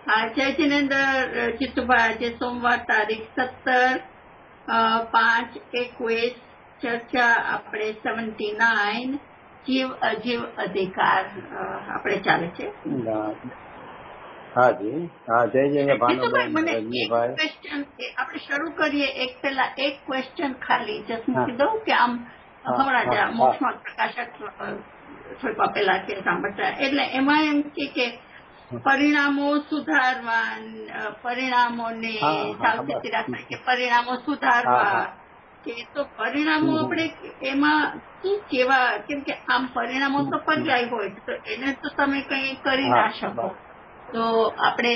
હા, જય જિનેન્દ્ર ચિત્તુભાઈ. આજે સોમવાર તારીખ 17/5/21 ચર્ચા આપણે 79 જીવ અજીવ અધિકાર આપણે ચાલે છે. હાજી, હા, જય જય ભાનુબેન, મને એક રજનીભાઈ. ક્વેશ્ચન આપણે શરૂ કરીએ. પહેલા એક ક્વેશ્ચન ખાલી જસ્ટ મૂકી દઉં કે આમ હમણાં જ મોક્ષમાં પ્રકાશક થોડીક પેલા કે સાંભળતા, એટલે એમાં એમ કે પરિણામો સુધારવા, પરિણામોને સાવચેતી રાખવા કે પરિણામો સુધારવા, કે તો પરિણામો આપણે એમાં શું કેવા, કેમ કે આમ પરિણામો તો પર્યાય હોય તો એને તો તમે કઈ કરી ના શકો, તો આપણે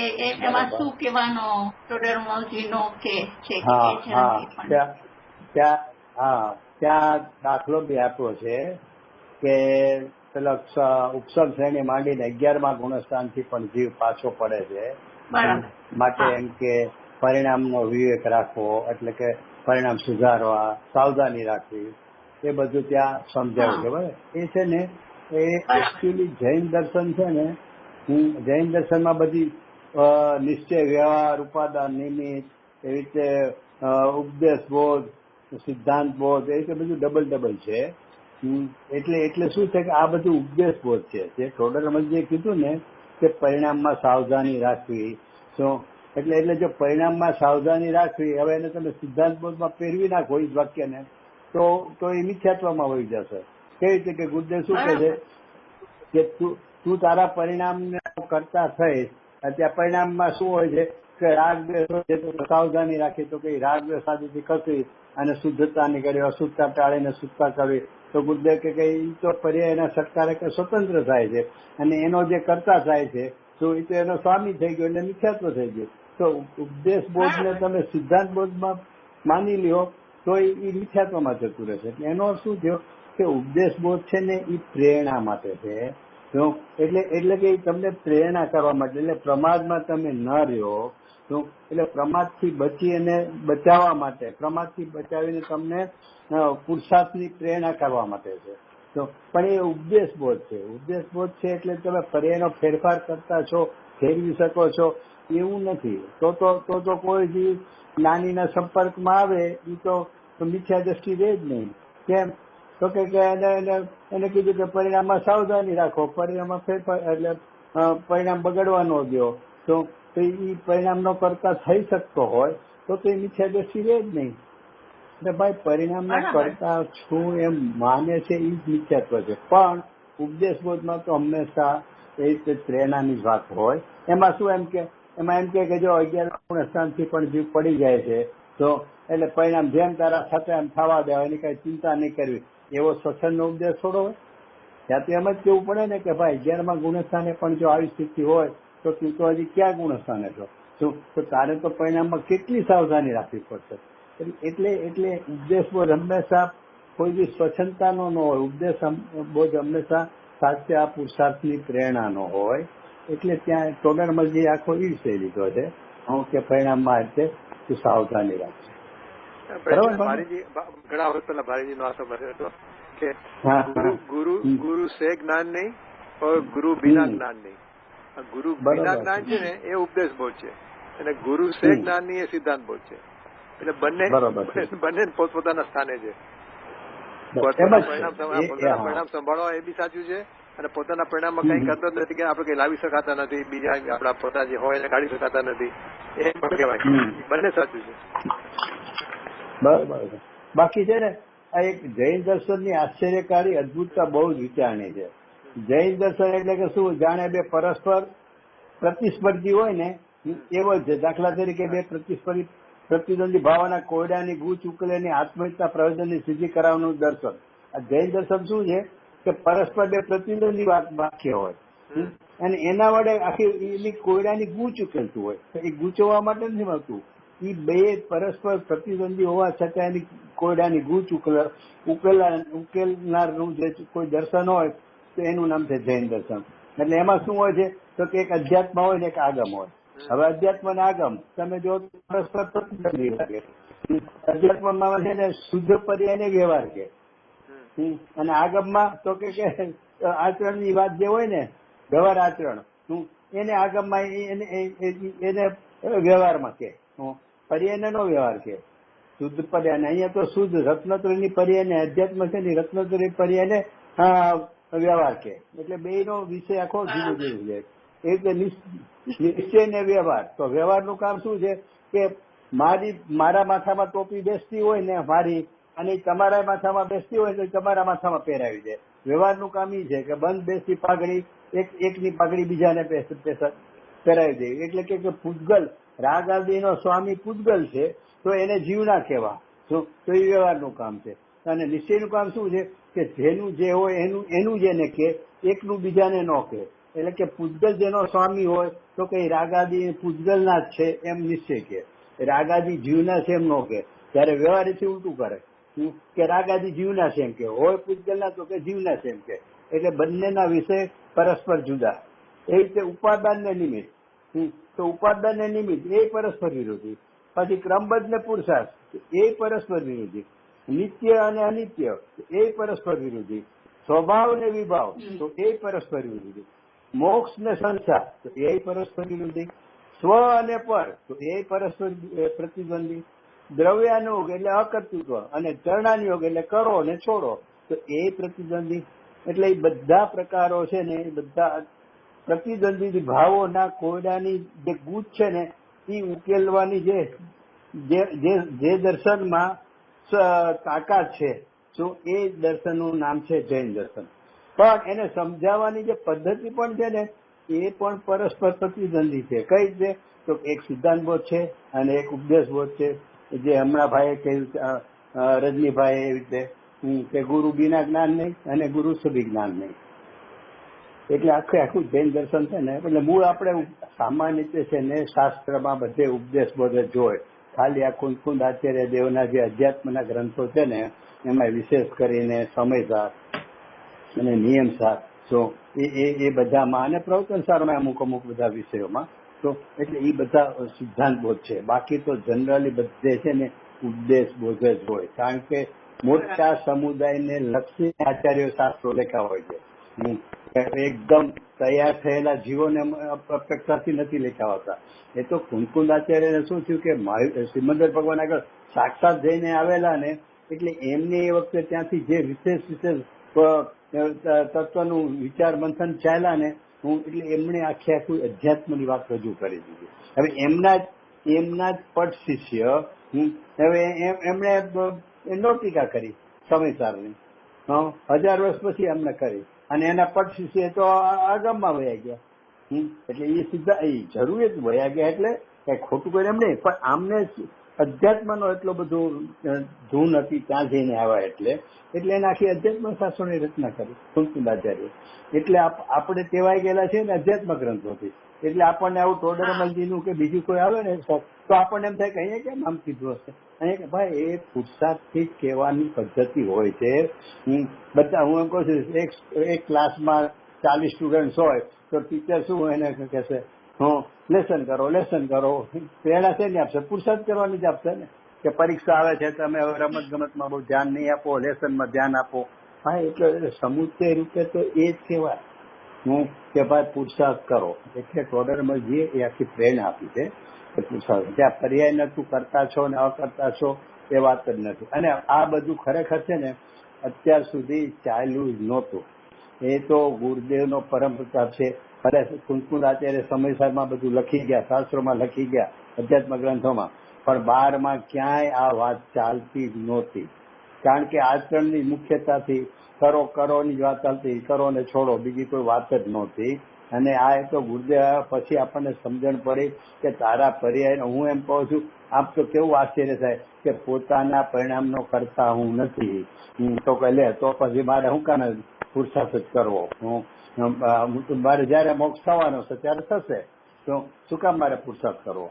એમાં શું કહેવાનો ટોડરમલજીનો કે છે કે ત્યાં દાખલો બી આપ્યો છે કે પેલા ઉપસર્ગ શ્રેણી માંડીને 11મા ગુણસ્થાનથી પણ જીવ પાછો પડે છે. માટે એમ કે પરિણામનો વિવેક રાખવો, એટલે કે પરિણામ સુધારવા, સાવધાની રાખવી, એ બધું ત્યાં સમજાવ્યું છે. બરાબર, એ છે ને એ એકચ્યુઅલી જૈન દર્શન છે ને, જૈન દર્શનમાં બધી નિશ્ચય, વ્યવહાર, ઉપાદાન, નિમિત્ત, એવી રીતે ઉપદેશ બોધ, સિદ્ધાંત બોધ, એ રીતે બધું ડબલ છે. એટલે શું છે કે આ બધું ઉપદેશ બોધ છે. જે ટોડરમલજીએ કીધું ને કે પરિણામમાં સાવધાની રાખવી, એટલે જો પરિણામમાં સાવધાની રાખવી, હવે એને તમે સિદ્ધાંત બોધમાં ફેરવી નાખો એ વાક્યને, તો એ મિથ્યાત્વમાં વહી જશે. કેવી રીતે કે ગુરુદેવ શું કહે છે કે તું તારા પરિણામને કરતા થઈશ, ત્યાં પરિણામમાં શું હોય છે કે રાગ દ્વેષ હોય છે, તો સાવધાની રાખી, તો કે રાગ દ્વેષ આદિથી ખસી અને શુદ્ધતાની કરી, અશુદ્ધતા ટાળીને શુદ્ધતા કરવી, તો ગુરુદેવ કે એ તો પર્યાયના સત્કારે કે સ્વતંત્ર થાય છે, અને એનો જે કરતા થાય છે તો એ તો એનો સ્વામી થઈ ગયો, એટલે મિથ્યાત્વ થઈ ગયું. તો ઉપદેશ બોધને તમે સિદ્ધાંત બોધમાં માની લ્યો તો એ મિથ્યાત્વમાં જતું રહેશે. એનો અર્થ શું થયો કે ઉપદેશ બોધ છે ને એ પ્રેરણા માટે છે. એટલે કે તમને પ્રેરણા કરવા માટે, એટલે પ્રમાદમાં તમે ન રહ્યો, એટલે પ્રમાદથી બચી અને બચાવવા માટે, પ્રમાદથી બચાવીને તમને પુરુષાર્થની પ્રેરણા કરવા માટે છે. પણ એ ઉપદેશ બોધ છે. ઉપદેશ બોધ છે એટલે તમે પર્યાયનો ફેરફાર કરતા છો, ફેરવી શકો છો એવું નથી. તો કોઈ જીવ જ્ઞાનીના સંપર્કમાં આવે એ તો મિથ્યા દ્રષ્ટિ રહે જ નહીં. કેમ તો કે એને કીધું કે પરિણામમાં સાવધાની રાખો, પરિણામમાં ફેરફાર, એટલે પરિણામ બગડવા ન દો, તો એ પરિણામનો કરતા થઈ શકતો હોય તો એ મિથ્યા દ્રષ્ટિ રહે જ નહીં. એટલે ભાઈ પરિણામના કરતા છું એમ માને છે એ જ મિથ્યાત્વ છે. પણ ઉપદેશ બોધમાં તો હંમેશા એ રીતે પ્રેરણાની જ વાત હોય. એમાં શું એમ કે જો 11મા ગુણસ્થાનથી પણ જીવ પડી જાય છે તો એટલે પરિણામ જેમ તારા થતા એમ થવા દેવા, એની કઈ ચિંતા નહીં કરવી, એવો સ્વચ્છંદનો ઉપદેશ થોડો હોય. ત્યાંથી એમ જ કેવું પડે ને કે ભાઈ 11મા ગુણસ્થાને પણ જો આવી સ્થિતિ હોય તો તું તો હજી ક્યાં ગુણસ્થાને છો, તો તારે તો પરિણામમાં કેટલી સાવધાની રાખવી પડશે. એટલે ઉપદેશ બોધ હંમેશા કોઈ બી સ્વચ્છંદતાનો ન હોય. ઉપદેશ બોધ હંમેશા સાચા પુરુષાર્થની પ્રેરણાનો હોય. એટલે ત્યાં ટોડરમલજી આખો એ વિષય લીધો છે કે પરિણામમાં રીતે તું સાવધાની રાખશે. ઘણા વર્ષ પહેલા ભારીજી નો આ સમજ હતો કે ગુરુ સે જ્ઞાન નહીં, ગુરુ બિના જ્ઞાન નહીં. ગુરુ બિના જ્ઞાન છે ને એ ઉપદેશ બોધ છે, અને ગુરુ સે જ્ઞાન નહીં એ સિદ્ધાંત બોધ છે. એટલે બંને પોતપોતાના સ્થાને છે. પોતાના પરિણામ સંભાળવા એ બી સાચું છે, અને પોતાના પરિણામમાં કઈ કરતો જ નથી કે આપણે કઈ લાવી શકાતા નથી, બીજા આપણા પોતા જે હોય એને કાઢી શકાતા નથી, એ પણ કહેવાય. બંને સાચું છે. બરાબર. બાકી છે ને આ એક જૈન દર્શનની આશ્ચર્યકારી અદભુતતા બહુ જ વિચારણી છે. જૈન દર્શન એટલે કે શું, જાણે બે પરસ્પર પ્રતિસ્પર્ધી હોય ને એવો જ છે. દાખલા તરીકે બે પ્રતિદ્વંદી ભાવના કોયડાની ગૂંચ ઉકેલીને આત્મહત્યા પ્રયોજનની સિદ્ધિ કરાવવાનું દર્શન. આ જૈન દર્શન શું છે કે પરસ્પર બે પ્રતિદ્વંદી વાક્ય હોય અને એના વડે આખી એની કોયડાની ગૂંચ ઉકેલતું હોય. તો એ ગૂંચવવા માટે નથી મળતું, એ બે પરસ્પર પ્રતિદ્વંદી હોવા છતાં એની કોયડાની ગૂંચ ઉકેલનારનું જે કોઈ દર્શન હોય તો એનું નામ છે જૈન દર્શન. એટલે એમાં શું હોય છે તો કે એક અધ્યાત્મ હોય ને એક આગમ હોય. હવે અધ્યાત્મ અને આગમ તમે જો પરસ્પર પ્રતિદ્વંદી લાગે. અધ્યાત્મમાં છે ને શુદ્ધ પર્યાયને વ્યવહાર કે, અને આગમમાં તો કે આચરણની વાત જે હોય ને, વ્યવહાર આચરણ, એને આગમમાં એને વ્યવહારમાં કે પર્યાયને નો વ્યવહાર કે શુદ્ધ પર્યાય. અહીંયા તો શુદ્ધ રત્નત્રયની પર્યાયને અધ્યાત્મ છે ને રત્નત્રય પર્યાયને વ્યવહાર કે. એટલે બે નો વિષય આખો જુદો જુદો છે. એ રીતે નિશ્ચય ને વ્યવહાર. તો વ્યવહારનું કામ શું છે કે મારા માથામાં ટોપી બેસતી હોય ને મારી, અને તમારા માથામાં બેસતી હોય તો તમારા માથામાં પહેરાવી દે. વ્યવહારનું કામ એ છે કે બંધ બેસતી પાઘડી એકની પાઘડી બીજાને પહેરાવી દે. એટલે કે પૂતગલ રાગ આદિનો સ્વામી પૂતગલ છે તો એને જીવ ના કહેવા. તો એ વ્યવહારનું કામ છે. અને નિશ્ચયનું કામ શું છે કે જેનું જે હોય એનું જેને કે એકનું બીજાને ન કે. એટલે કે પૂતગલ જેનો સ્વામી હોય તો કઈ રાગાદી પૂતગલના જ છે એમ નિશ્ચય કે, રાગાદી જીવના છે એમ ન કે. ત્યારે વ્યવહાર ઉલટું કરે કે રાગાદી જીવના છે એમ કે, હોય પૂતગલના તો કે જીવના છે એમ કે. એટલે બંનેના વિષય પરસ્પર જુદા. એ રીતે ઉપાદાન ને નિમિત્ત. તો ઉપાદાન ને નિમિત્ત એ પરસ્પર વિરોધી. પછી ક્રમબદ્ધ ને પુરુષાર્થ એ પરસ્પર વિરોધી. નિત્ય અને અનિત્ય એ પરસ્પર વિરોધી. સ્વભાવ ને વિભાવ તો એ પરસ્પર વિરોધી. મોક્ષ ને સંસાર તો એ પરસ્પર વિરોધી. સ્વ અને પર તો એ પરસ્પર પ્રતિદ્વંદી. દ્રવ્યાનુયોગ એટલે અકર્તૃત્વ અને ચરણાનુયોગ એટલે કરો ને છોડો તો એ પ્રતિદ્વંદી. એટલે એ બધા પ્રકારો છે ને એ બધા પ્રતિદ્વંદી ભાવોના કોયડાની જે ગૂંચ છે ને એ ઉકેલવાની જે દર્શનમાં તાકાત છે તો એ દર્શનનું નામ છે જૈન દર્શન. પણ એને સમજાવવાની જે પદ્ધતિ પણ છે ને એ પણ પરસ્પર પ્રતિદ્વંદી છે. કઈ રીતે? તો એક સિદ્ધાંત બોધ છે અને એક ઉપદેશ બોધ છે. જે હમણાં ભાઈએ કહ્યું રજનીભાઈ એવી રીતે કે ગુરુ બિના જ્ઞાન નહીં અને ગુરુ સુધી જ્ઞાન નહીં. એટલે આખું જૈન દર્શન છે ને એટલે મૂળ આપણે સામાન્ય રીતે છે ને શાસ્ત્રમાં બધે ઉપદેશ બોધે જોય. ખાલી આ કુંદ આચાર્ય દેવના જે અધ્યાત્મના ગ્રંથો છે ને એમાં વિશેષ કરીને સમયસાર અને નિયમસાર તો એ બધામાં અને પ્રવચનસારમાં અમુક બધા વિષયોમાં તો એટલે એ બધા સિદ્ધાંત બોધ છે. બાકી તો જનરલી બધે છે ને ઉપદેશ બોધ જ હોય. કારણ કે મોટા સમુદાયને લક્ષી આચાર્યો શાસ્ત્રો લખ્યા હોય છે. એકદમ તૈયાર થયેલા જીવોને અપેક્ષાથી નથી લખ્યા હોતા. એ તો કુંદ આચાર્યને શું થયું કે સિમંદર ભગવાન આગળ સાક્ષાત જઈને આવેલા ને એટલે એમને એ વખતે ત્યાંથી જે વિશેષ તત્વનું વિચાર મંથન ચાલ્યા ને એટલે એમણે આખી અધ્યાત્મની વાત રજૂ કરી દીધી. હવે એમના જ પટ શિષ્ય હવે એમણે નો ટીકા કરી સમયસારની 1000 વર્ષ પછી એમને કરી અને એના પટ શિષ્ય તો આગમમાં વયા ગયા. એટલે એ સીધા એ જરૂર જ વયા ગયા એટલે કઈ ખોટું કર્યું એમ નહીં, પણ આમને અધ્યાત્મનો એટલો બધો ધૂન હતી ત્યાં જઈને આવ્યા એટલે એને આખી અધ્યાત્મ શાસ્ત્રોની રચના કરી કુંદાચાર્ય. એટલે આપણે ટેવાઈ ગયેલા છે ને અધ્યાત્મ ગ્રંથોથી. એટલે આપણને આવું ટોડરમલજીનું કે બીજું કોઈ આવે ને તો આપણને એમ થાય કે અહીંયા કેમ આમ કીધું હશે. અહીંયા કે ભાઈ એ પુરુષાર્થથી જ કહેવાની પદ્ધતિ હોય છે. બધા હું એમ કહું છું એક ક્લાસમાં 40 સ્ટુડન્ટ્સ હોય તો ટીચર શું એને કહેશે લેસન કરો પ્રેરણા છે ને આપશે, પુરુષાર્થ કરવાની જ આપશે ને કે પરીક્ષા આવે છે તમે હવે રમત ગમતમાં બહુ ધ્યાન નહીં આપો, લેસનમાં ધ્યાન આપો. હા એટલે સમુચય રૂપે તો એ જ કહેવાય કે ભાઈ પુરુષાર્થ કરો. એટલે ટોડરમલજીએ એ આખી પ્રેરણા આપી છે કે પુરુષાર્થ. ત્યાં પર્યાય તું કરતા છો ને અકર્તા છો એ વાત જ નથી. અને આ બધું ખરેખર છે ને અત્યાર સુધી ચાલ્યું જ નહોતું. એ તો ગુરુદેવનો પરમ પ્રતાપ છે. ભલે કુંદ આચાર્ય સમયસારમાં બધું લખી ગયા, શાસ્ત્રોમાં લખી ગયા, અધ્યાત્મ ગ્રંથોમાં, પણ બહારમાં ક્યાંય આ વાત ચાલતી જ નહોતી. કારણ કે આચરણની મુખ્યતાથી કરોની જ વાત ચાલતી, કરો ને છોડો, બીજી કોઈ વાત જ નહોતી. અને આ તો ગુરુદેવ પછી આપણને સમજણ પડી કે તારા પર્યાય હું એમ કહું છું. આમ તો કેવું આશ્ચર્ય થાય કે પોતાના પરિણામનો કરતા હું નથી તો કે લે તો પછી મારે શું કાને પુરુષાર્થ જ કરવો. મારે જયારે મોક્ષ થવાનો છે ત્યારે થશે તો શું કામ મારે પુરુષાર્થ કરવો.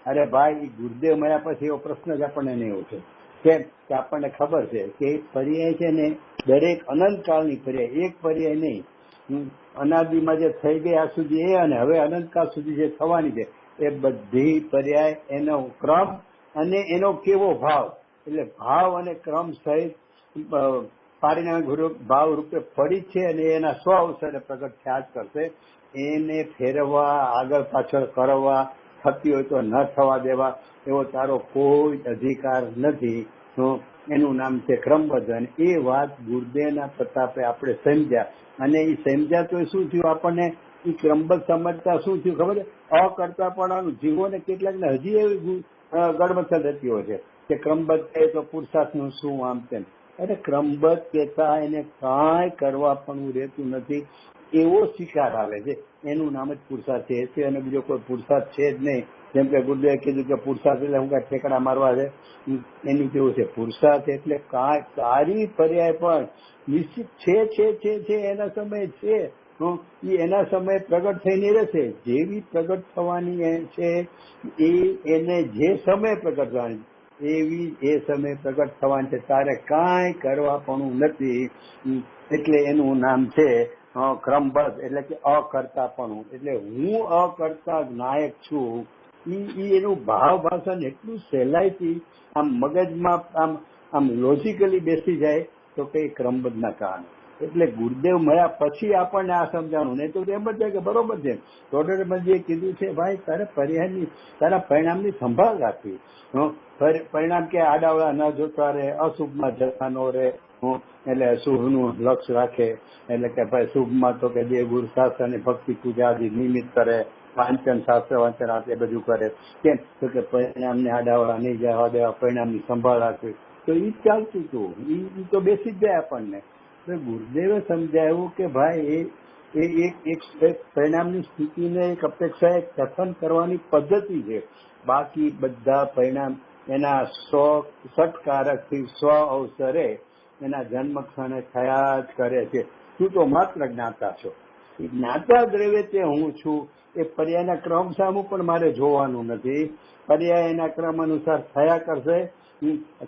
અરે ભાઈ ગુરુદેવ મળ્યા પછી એવો પ્રશ્ન જ આપણને નહીં ઉઠે. કેમ કે આપણને ખબર છે કે પર્યાય છે ને દરેક અનંતકાળની પર્યાય, એક પર્યાય નહીં. અનાદિમાં જે થઈ ગયા સુધી એ અને હવે અનંતકાળ સુધી જે થવાની છે એ બધી પર્યાય એનો ક્રમ અને એનો કેવો ભાવ, એટલે ભાવ અને ક્રમ સહિત પારિણામિક ભાવ રૂપે પડી છે અને એના સ્વ અવસરે પ્રગટ થયા જ કરશે. એને ફેરવવા, આગળ પાછળ કરવા, થતી હોય તો ન થવા દેવા એવો તારો કોઈ અધિકાર નથી. એનું નામ છે ક્રમબદ્ધ. અને એ વાત ગુરુદેવના પ્રતાપે આપણે સમજ્યા, અને એ સમજ્યા તો શું થયું આપણને, એ ક્રમબદ્ધ સમજતા શું થયું ખબર છે, અકર્તાપણાનું જીવોને કેટલાકને હજી એવી ગડમથલ રહેતી હોય છે કે ક્રમબદ્ધ કહે તો પુરુષાર્થનું શું આમ તેમ. અરે ક્રમબદ્ધ કહેતા એને કાંઈ કરવા પણ રહેતું નથી, એવો શિકાર આવે છે, એનું નામ જ પુરુષાર્થ છે. અને બીજો કોઈ પુરુષાર્થ છે જ નહીં. જેમ કે ગુરુદેવે કીધું કે પુરુષાર્થ એટલે હું કાંઈ ઠેકડા મારવા છે, એનું કેવું છે, પુરુષાર્થ એટલે કાંઈ સારી પર્યાય પણ નિશ્ચિત છે એના સમયે છે. એના સમયે પ્રગટ થઈને રહેશે. જેવી પ્રગટ થવાની છે એને જે સમયે પ્રગટ થવાની એવી એ સમયે પ્રગટ થવાની છે. તારે કાંઈ કરવા પણ નથી. એટલે એનું નામ છે ક્રમબદ્ધ, એટલે કે અકર્તાપણું. એટલે હું અકર્તા નાયક છું. એનું ભાવ ભાષણ એટલું સહેલાઈથી આમ મગજમાં આમ લોજિકલી બેસી જાય તો કઈ ક્રમબદ્ધના કારણે. એટલે ગુરુદેવ મળ્યા પછી આપણને આ સમજાણું. નહીં તો એમ જ થાય કે બરોબર છે, ટોડરમલજીએ કીધું છે ભાઈ તારે પર્યાયની, તારા પરિણામની સંભાળ રાખવી. પરિણામ કે આડાવડા ન જોતા રહે, અશુભમાં જતા ન રહે. એટલે શુભનું લક્ષ્ય રાખે. એટલે કે ભાઈ શુભમાં તો કે દેવ ગુરુ શાસ્ત્રની ભક્તિ પૂજા આદિ નિમિત્ત કરે, વાંચન શાસ્ત્ર વાંચન આ બધું કરે. કેમ તો કે પરિણામને આડાવડા નહીં જવા દેવા, પરિણામની સંભાળ રાખવી. તો એ ચાલતું હતું, એ તો બેસી જ જાય આપણને. ગુરુદેવે સમજાવ્યું કે ભાઈ એ એક પરિણામની સ્થિતિને એક અપેક્ષા એક કથન કરવાની પદ્ધતિ છે. બાકી બધા પરિણામ એના સટકારકથી સ્વ અવસરે એના જન્મ ક્ષણે થયા જ કરે છે. તું તો માત્ર જ્ઞાતા છો. એ જ્ઞાતા દ્રવ્ય તે હું છું. એ પર્યાયના ક્રમ સામું પણ મારે જોવાનું નથી. પર્યાય એના ક્રમ અનુસાર થયા કરશે,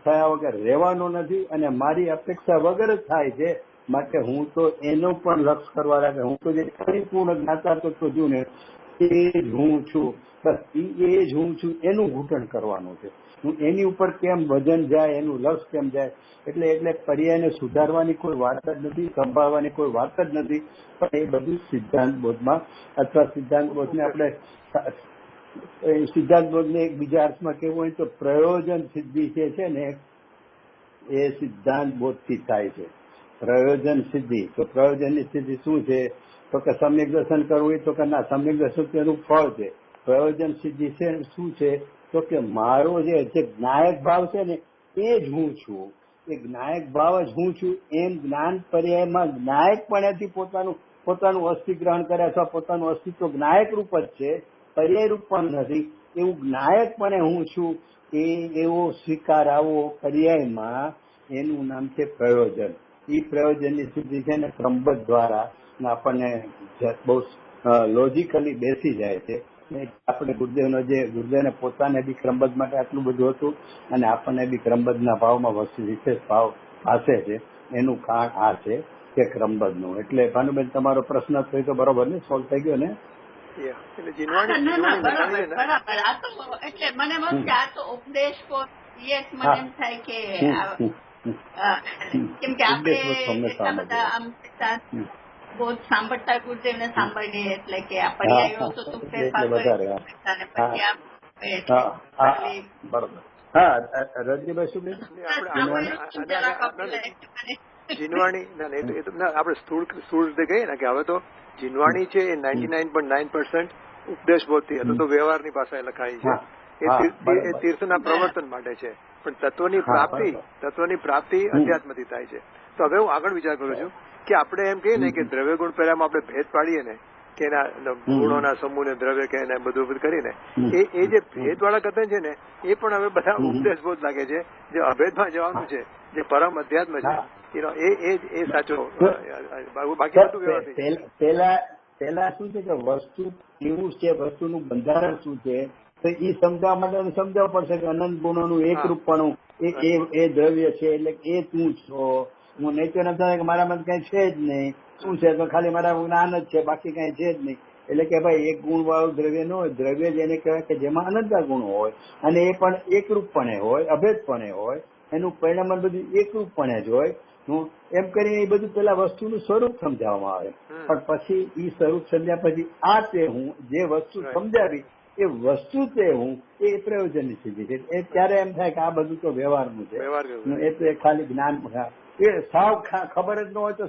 થયા વગર રહેવાનો નથી. અને મારી અપેક્ષા વગર જ થાય છે. માટે હું તો એનો પણ લક્ષ કરવા લાગે. હું તો જે પરિપૂર્ણ જ્ઞાતા તો છું ને એ જ હું છું. બસ એ જ હું છું એનું ઘૂંટણ કરવાનું છે. હું એની ઉપર કેમ વજન જાય, એનું લક્ષ કેમ જાય. એટલે પર્યાયને સુધારવાની કોઈ વાત જ નથી, સંભાળવાની કોઈ વાત જ નથી. પણ એ બધું સિદ્ધાંત બોધમાં, અથવા સિદ્ધાંત બોધને આપણે સિદ્ધાંત બોધને એક બીજા અર્થમાં કેવું હોય તો પ્રયોજન સિદ્ધિ છે ને એ સિદ્ધાંત બોધથી થાય છે. પ્રયોજન સિદ્ધિ. તો પ્રયોજનની સિદ્ધિ શું છે? તો કે સમ્યક દર્શન કરવું હોય તો કે ના, સમ્યક દર્શન એનું ફળ છે. પ્રયોજન સિદ્ધિ છે શું છે? તો કે મારો જે જ્ઞાયક ભાવ છે ને એ જ હું છું. એ જ્ઞાયક ભાવ જ હું છું. એમ જ્ઞાન પર્યાયમાં જ્ઞાયકપણેથી પોતાનું અસ્તિત્વ ગ્રહણ કરે, અથવા પોતાનું અસ્તિત્વ જ્ઞાયક રૂપ જ છે, પર્યાય રૂપ પણ નથી. એવું જ્ઞાયકપણે હું છું એવો સ્વીકાર આવો પર્યાયમાં, એનું નામ છે પ્રયોજન. એ પ્રયોજનની સ્થિતિ છે ને ક્રમબદ્ધ દ્વારા આપણને બહુ લોજિકલી બેસી જાય છે. આપણે ગુરુદેવને પોતાને બી ક્રમબદ્ધ માટે આટલું બધું હતું, અને આપણને બી ક્રમબદ્ધના ભાવમાં વસ્તુ વિશેષ ભાવ ભાસે છે. એનું કારણ આ છે કે ક્રમબદ્ધનું. એટલે ભાનુબેન તમારો પ્રશ્ન થયો તો બરોબર ને, સોલ્વ થઈ ગયો ને? એટલે મને એમ કે આ તો ઉપદેશ મને એમ થાય કે કેમ કે આપણે બધા આમ બહુ સાંભળતા ગુરુદેવને સાંભળીએ, એટલે કે આ પર્યાયો તો તું ફેરફાર જીનવાણી આપણે સ્થૂળ રીતે કહીએ ને કે હવે તો જીનવાણી છે એ 99.9% ઉપદેશ બોધથી, અથવા તો વ્યવહારની ભાષાએ લખાઈ છે. એ તીર્થના પ્રવર્તન માટે છે. પણ તત્વની પ્રાપ્તિ અધ્યાત્મથી થાય છે. તો હવે હું આગળ વિચાર કરું છું કે આપણે એમ કહીએ ને કે દ્રવ્ય ગુણ પહેલામાં આપણે ભેદ પાડીએ ને કે એના ગુણોના સમૂહને દ્રવ્ય કહે ને બધું કરીને એ જે ભેદ વાળા કથન છે ને એ પણ હવે બધા ઉપદેશ બોધ લાગે છે. જે અભેદમાં જવાનું છે, જે પરમ અધ્યાત્મ છે, એ સાચો. બાકી બધું વ્યવસ્થિત. પેલા શું છે કે વસ્તુ કેવું છે, વસ્તુનું બંધારણ શું છે, તો એ સમજાવવા માટે સમજાવવું પડશે કે અનંત ગુણોનું એકરૂપપણું એ દ્રવ્ય છે. એટલે એ તું છો. હું નહીં તો નથી કે મારામાં કઈ છે જ નહીં. શું છે તો ખાલી મારા જ્ઞાન જ છે, બાકી કઈ છે જ નહીં. એટલે કે ભાઈ એક ગુણ વાળું દ્રવ્ય ન હોય. દ્રવ્ય જેને કહેવાય કે જેમાં અનંતા ગુણો હોય, અને એ પણ એકરૂપપણે હોય, અભેદપણે હોય. એનું પરિણામ બધું એકરૂપપણે જ હોય. હું એમ કરીને એ બધું પેલા વસ્તુનું સ્વરૂપ સમજાવવામાં આવે, પણ પછી એ સ્વરૂપ સમજ્યા પછી આ તે હું જે વસ્તુ સમજાવી એ વસ્તુ તે હું એ પ્રયોજનની સિદ્ધિ છે. એ ત્યારે એમ થાય કે આ બધું તો વ્યવહારનું છે, એ તો ખાલી જ્ઞાન એ સાવ ખબર જ ન હોય તો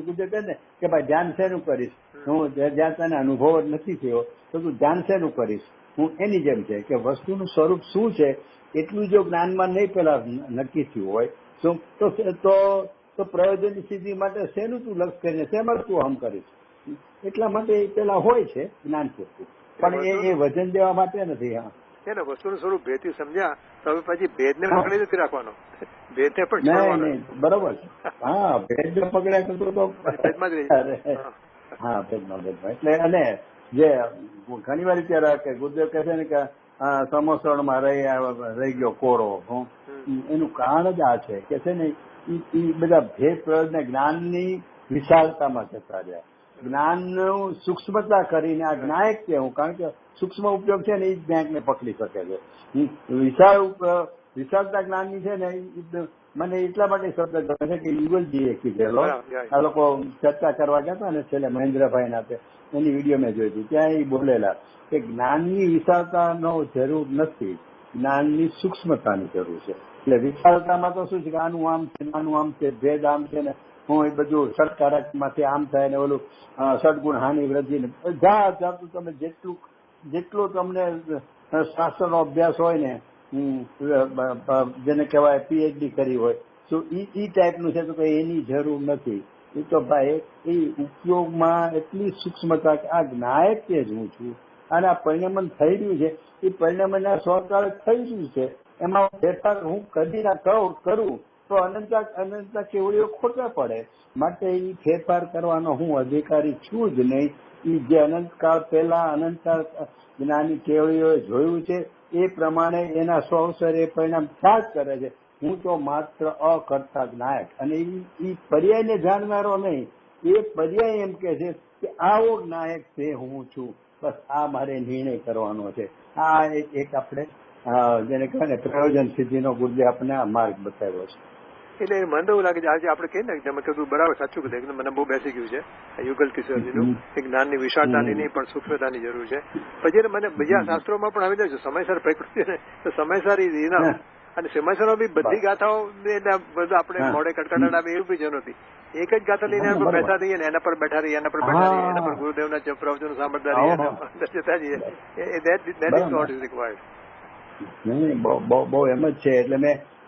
ગુજર ને કે ભાઈ ધ્યાન શેનું કરીશ, હું જ્યાં તને અનુભવ જ નથી થયો તો તું ધ્યાન શેનું કરીશ. હું એની જેમ છે કે વસ્તુનું સ્વરૂપ શું છે એટલું જો જ્ઞાનમાં નહીં પેલા નક્કી થયું હોય તો પ્રયોજનની સિદ્ધિ માટે શેનું તું લક્ષ કરીને શેમાં તું હમ કરીશ. એટલા માટે પેલા હોય છે જ્ઞાન પૂરતું, પણ એ વજન દેવા માટે નથી. હા, એને વસ્તુનું સ્વરૂપ ભેદથી સમજ્યા તો હવે પછી ભેદને પકડી નથી રાખવાનો, ભેદને પણ નહીં બરોબર છે. હા, ભેદ પકડ્યા કરતો તો હા ભેદમાં એટલે અને જે ઘણી વાર ત્યારે કે ગુરુદેવ કહે છે ને કે સમોસણમાં રહી ગયો કોરો, એનું કારણ જ આ છે કે છે ને એ બધા ભેદ પ્રયોજન જ્ઞાનની વિશાળતામાં જતા રહ્યા, જ્ઞાનનું સૂક્ષ્મતા કરીને આ જ્ઞાયક છે હું, કારણ કે સૂક્ષ્મ ઉપયોગ છે ને એ જ જ્ઞાયકને પકડી શકે છે. વિશાળતા જ્ઞાનની છે ને મને એટલા માટે શબ્દ ગમે છે કે યુગલજીએ કીધેલો, આ લોકો ચર્ચા કરવા ગયા હતા ને છેલ્લે મહેન્દ્રભાઈ ના એની વિડીયો મેં જોઈ હતી, ત્યાં એ બોલેલા કે જ્ઞાનની વિશાળતાનો જરૂર નથી, જ્ઞાનની સૂક્ષ્મતાની જરૂર છે. એટલે વિશાળતામાં તો શું છે કે આનું આમ છે, આનું આમ છે, ભેદ આમ છે ને હું એ બધું સટકારકમાંથી આમ થાય ને ઓલું સદગુણ હાનિ વૃદ્ધિ ને જાતું તમે જેટલો તમને શાસ્ત્રનો અભ્યાસ હોય ને જેને કહેવાય પીએચડી કરી હોય તો ઈ ટાઈપનું છે તો કઈ એની જરૂર નથી. એ તો ભાઈ એ ઉપયોગમાં એટલી સૂક્ષ્મતા કે આ જ્ઞાયક જ હું છું અને આ પરિણમન થઈ રહ્યું છે એ પરિણમનના સ્વકાળ થઈ રહ્યું છે, એમાં ફેરફાર હું કદી ના કરું તો અનંતતા કેવડીઓ ખોટા પડે, માટે એ ફેરફાર કરવાનો હું અધિકારી છું જ નહીં. એ જે અનંતકાળ પહેલા અનંતકાળ જ્ઞાની કેવડીઓએ જોયું છે એ પ્રમાણે એના સ્વઅવસરે પરિણામ થયા જ કરે છે. હું તો માત્ર અકર્તા જ્ઞાયક, અને એ પર્યાયને જાણનારો નહીં, એ પર્યાય એમ કે છે કે આવો જ્ઞાયક તે હું છું, બસ આ મારે નિર્ણય કરવાનો છે. આ એક આપણે જેને કહેવાય ને પ્રયોજન સિદ્ધિનો ગુરુદેવ આપણને આ માર્ગ બતાવ્યો છે. એટલે મને તો એવું લાગે છે આજે આપણે કહીએ ને તમે કીધું બરાબર સાચું કીધું, એકદમ મને બહુ બેસી ગયું છે યુગલ કિશોરજીનું કે જ્ઞાનની વિશાળતાની નહીં પણ સૂક્ષ્મતાની જરૂર છે. પછી મને બીજા શાસ્ત્રોમાં પણ આવી જાય છે સમયસર પ્રકૃતિ ને તો સમયસર અને સમયસર બી બધી ગાથાઓ બધું આપણે મોડે કટકટાટ આવે એવું બી જરૂર નથી. એક જ ગાથા લઈને એના પર બેઠા રહીએ ને એના પર બેઠા રહીએ, એના પર બેઠા રહીએ, એના પર ગુરુદેવના પ્રવચનો સાંભળતા રહીએ જતા જઈએ. That is not is required. નહીં બહુ એમ જ છે. એટલે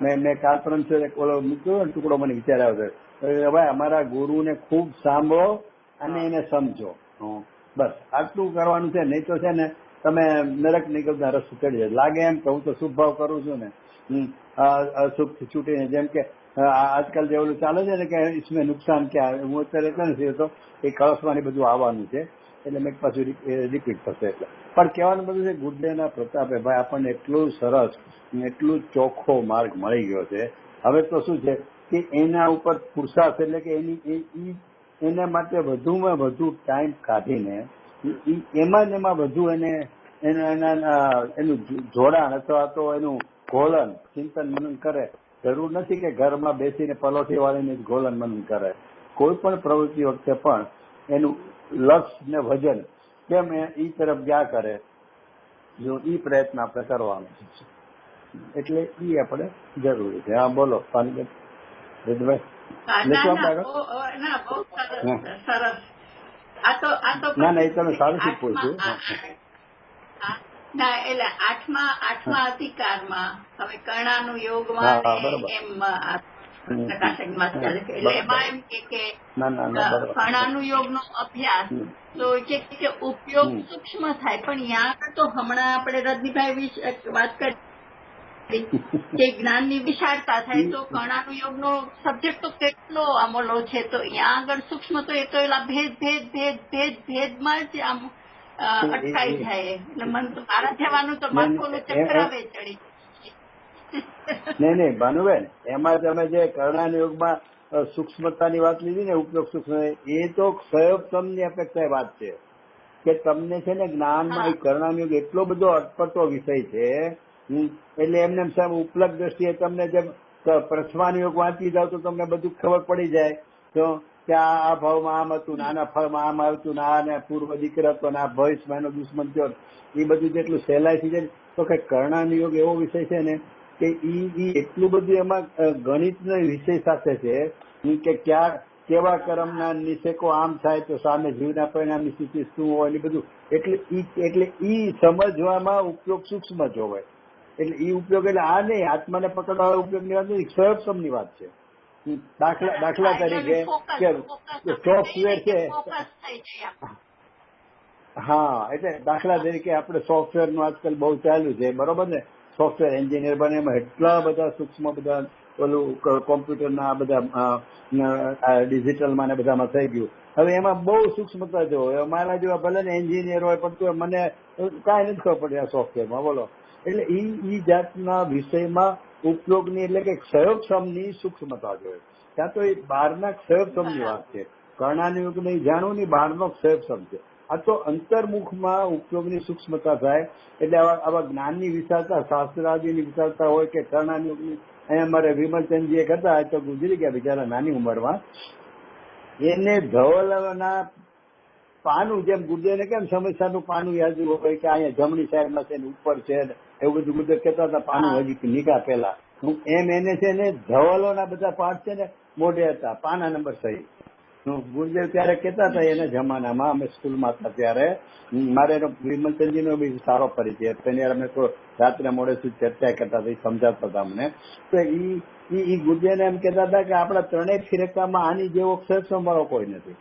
મેં કાલ પરમ ઓલો મૂક્યો ને ટુકડો મને વિચાર આવ્યો છે ભાઈ અમારા ગુરુને ખૂબ સાંભળો અને એને સમજો, બસ આટલું કરવાનું છે. નહીં તો છે ને તમે નરક નીકળતા રસ્તો ચડી જાય લાગે એમ કે હું તો શુભ ભાવ કરું છું ને અશુભ છૂટીને, જેમ કે આજકાલ જે ઓલું ચાલે છે ને કે इसमें નુકસાન ક્યાં, હું અત્યારે એટલે નથી તો એ કળશમાં બધું આવવાનું છે એટલે મેં પાછું રિપીટ થશે. એટલે પણ કહેવાનું બધું છે ગુરુદેવના પ્રતાપે ભાઈ આપણને એટલું સરસ એટલું ચોખ્ખો માર્ગ મળી ગયો છે. હવે તો શું છે કે એના ઉપર પુરુષાર્થ એટલે કે એના માટે વધુમાં વધુ ટાઈમ કાઢીને એમાં વધુ એનું જોડાણ અથવા તો એનું ઘોલન ચિંતન મનન કરે. જરૂર નથી કે ઘરમાં બેસીને પલોઠી વાળીને જ ઘોલન મનન કરે. કોઈ પણ પ્રવૃત્તિ વખતે પણ એનું લક્ષ્ય ને વજન કેમ એ તરફ ગયા કરે, જો એ પ્રયત્ન આપણે કરવાનો છે. એટલે એ આપણે જરૂરી છે. હા બોલો પાનીબેન રીતભાઈ. ના એ તમે સારું શું પૂછ્યું. ના એટલે આઠમા અધિકારમાં હવે કર્ણાનું યોગમાં એમ પ્રકાશકમાં ચાલે છે એટલે એમાં એમ કે કર્ણાનું યોગનો અભ્યાસ તો કે ઉપયોગ સૂક્ષ્મ થાય, પણ ત્યાં તો હમણાં આપણે રજનીભાઈ વિશે વાત કરી કે જ્ઞાનની વિશાળતા થાય તો કર્ણાનું યોગનો સબ્જેક્ટ તો કેટલો અમોલો છે, તો ત્યાં આગળ સૂક્ષ્મ તો એ તો એલા ભેદમાં જ આમ અટકાઈ જાય. એટલે મન તો મારા જવાનું તો માથું ચક્કર આવે ચડી. નહીં ભાનુબેન એમાં તમે જે કર્ણાના યોગમાં સૂક્ષ્મતાની વાત લીધી ને ઉપયોગ સૂક્ષ્મ, એ તો ક્ષયોપમની અપેક્ષા વાત છે કે તમને છે ને જ્ઞાનમાં કર્ણાનો યોગ એટલો બધો અટપટો વિષય છે એટલે એમને ઉપલબ્ધ દ્રષ્ટિએ તમને જેમ તો પ્રશ્ન યોગ વાંચી જાવ તો તમને બધું ખબર પડી જાય તો કે આ ભાવમાં આમ હતું ને આના ફળમાં આમ આવતું ને આ પૂર્વ દીકરા હતો ને આ ભવિષ્યમાં એનો દુશ્મન થયો, એ બધું જેટલું સહેલાઈથી જાય તો કે કર્ણાનુયોગ એવો વિષય છે ને કે ઈ એટલું બધું એમાં ગણિતના વિષય સાથે છે કે ક્યાં કેવા કર્મના નિષેકો આમ થાય તો સામે જીવના પરિણામની સ્થિતિ શું હોય એ બધું એટલે ઈ સમજવામાં ઉપયોગ સૂક્ષ્મ જ હોય. એટલે ઈ ઉપયોગ એટલે આ નહીં આત્માને પકડવા ઉપયોગની વાત નથી, સહયોગસમની વાત છે. દાખલા તરીકે સોફ્ટવેર છે, હા, એટલે દાખલા તરીકે આપણે સોફ્ટવેર નું આજકાલ બહુ ચાલ્યું છે, બરોબર ને? સોફ્ટવેર એન્જિનિયર બને એમાં એટલા બધા સૂક્ષ્મ બધા ઓલું કોમ્પ્યુટરના બધા ડિજિટલમાં ને બધામાં થઈ ગયું. હવે એમાં બહુ સૂક્ષ્મતા જો હોય, મારા જેવા ભલે ને એન્જિનિયર હોય પણ તો મને કાંઈ નથી ખબર પડે આ સોફ્ટવેરમાં, બોલો. એટલે ઈ જાતના વિષયમાં ઉપયોગની એટલે કે ક્ષયોક્ષમની સૂક્ષ્મતા જોઈએ. ત્યાં તો એ બહારના ક્ષયોક્ષમની વાત છે, કર્ણાનુયોગ નહીં જાણવું નહીં, બહારનો ક્ષયોક્ષમ છે. આ તો અંતર્મુખમાં ઉપયોગની સૂક્ષ્મતા થાય એટલે આવા જ્ઞાનની વિશાળતા, શાસ્ત્રાદિની વિશાળતા હોય કે કર્ણાનુયોગની. અહીંયા મારે વિમલચંદજીએ કરતા તો ગુજરી ગયા બિચારા નાની ઉંમરમાં. એને ધવલના પાનું જેમ ગુર્જરને કેમ સમસ્યાનું પાનું યાદ હોય કે અહીંયા જમણી સાઈડમાં છે ને ઉપર છે એવું બધું ગુર્જર કહેતા હતા પાનું હજી નિકાહ પહેલા. એમ એને છે ને ધવલોના બધા પાઠ છે ને મોઢે હતા, પાના નંબર સહી. ગુર્જર ત્યારે કહેતા હતા એના જમાનામાં, અમે સ્કૂલમાં હતા ત્યારે. મારે એનો વિમલચંદજીનો બી સારો પરિચય તેની અમે તો રાત્રે મોડે સુધી ચર્ચા કરતા હતા, સમજાવતા હતા અમને. તો ઈ ગુર્જરને એમ કહેતા હતા કે આપણા ત્રણેય ફિરકામાં આની જેવો ક્ષેત્ર મારો કોઈ નથી.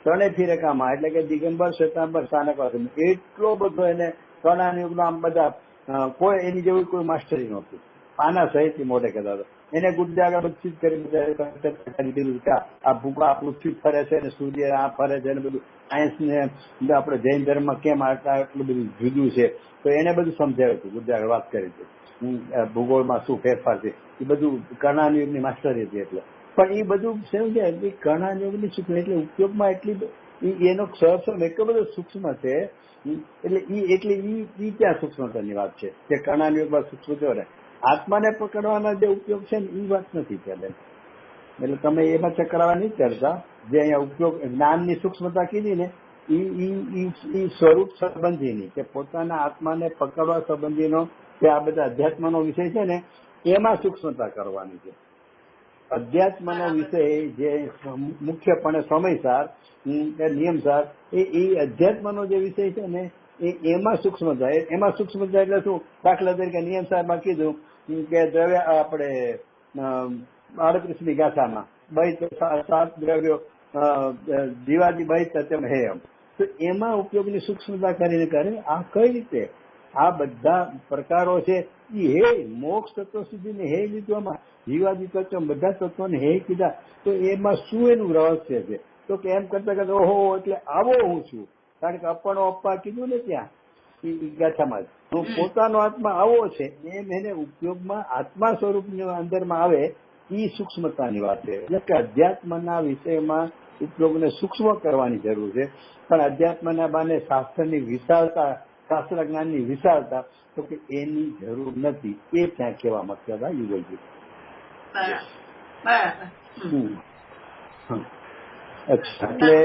ત્રણેય ફિરકામાં એટલે કે દિગંબર, શ્વેતાંબર, શાનકવાસ એટલો બધો એને કર્ણાનુયોગનો આમ બધા કોઈ એની જેવી કોઈ માસ્ટરી નહોતી. પાના સહિત મોઢે કહેતા હતા. એને ગુર્જર આગળ બધી કરી આ ભૂગા પૃથ્વી ફરે છે ને સૂર્ય આ ફરે છે ને બધું સાયન્સને આપણે જૈન ધર્મમાં કેમ આટલું બધું જુદું છે તો એને બધું સમજાવ્યું હતું. ગુર્જર આગળ વાત કરી હતી ભૂગોળમાં શું ફેરફાર છે એ બધું કર્ણાનુયોગની માસ્ટરી હતી. એટલે પણ એ બધું શું છે કર્ણાનુયોગની સૂક્ષ્મ એટલે ઉપયોગમાં એટલી એનો ક્ષરક્ષમ એટલો બધો સૂક્ષ્મ છે એટલે ઈ ક્યાં સૂક્ષ્મતાની વાત છે કે કર્ણાનુયોગમાં સૂક્ષ્મ થયો ને આત્માને પકડવાના જે ઉપયોગ છે ને એ વાત નથી ચાલે. એટલે તમે એમાં ચકરાવા નહીં કરતા. જે અહીંયા ઉપયોગ જ્ઞાનની સૂક્ષ્મતા કીધી ને એ સ્વરૂપ સંબંધીની કે પોતાના આત્માને પકડવા સંબંધીનો કે આ બધા અધ્યાત્મનો વિષય છે ને એમાં સૂક્ષ્મતા કરવાની છે. અધ્યાત્મનો વિષય જે મુખ્યપણે સમયસાર નિયમસાર એ અધ્યાત્મનો જે વિષય છે ને એમાં સૂક્ષ્મતા. એમાં સૂક્ષ્મતા એટલે શું? દાખલા તરીકે નિયમ સાહેબમાં કીધું કે દ્રવ્ય આપણે 38મી ગાથામાં બહિત 7 દ્રવ્યો જીવાદી બહિત તેમ હે એમ. તો એમાં ઉપયોગની સૂક્ષ્મતા કરીને કરે. આ કઈ રીતે આ બધા પ્રકારો છે એ હે મોક્ષ તત્વ સુધીને હે લીધું. આમાં જીવાદી તત્વ બધા તત્વોને હે કીધા. તો એમાં શું એનું રહસ્ય છે? તો કે એમ કરતા કરતા ઓહો એટલે આવો હું છું. કારણ કે અપણો અપ્પા કીધું ને ત્યાં ગાથામાં જ પોતાનો આત્મા આવો છે એમ એને ઉપયોગમાં આત્મા સ્વરૂપની અંદરમાં આવે એ સૂક્ષ્મતાની વાત છે. એટલે કે અધ્યાત્મના વિષયમાં ઉપયોગને સૂક્ષ્મ કરવાની જરૂર છે. પણ અધ્યાત્મના બાને શાસ્ત્રની વિશાળતા, શાસ્ત્ર જ્ઞાનની વિશાળતા તો કે એની જરૂર નથી. એ ત્યાં કહેવા માંગતા હતા યુગલજી. અચ્છા એટલે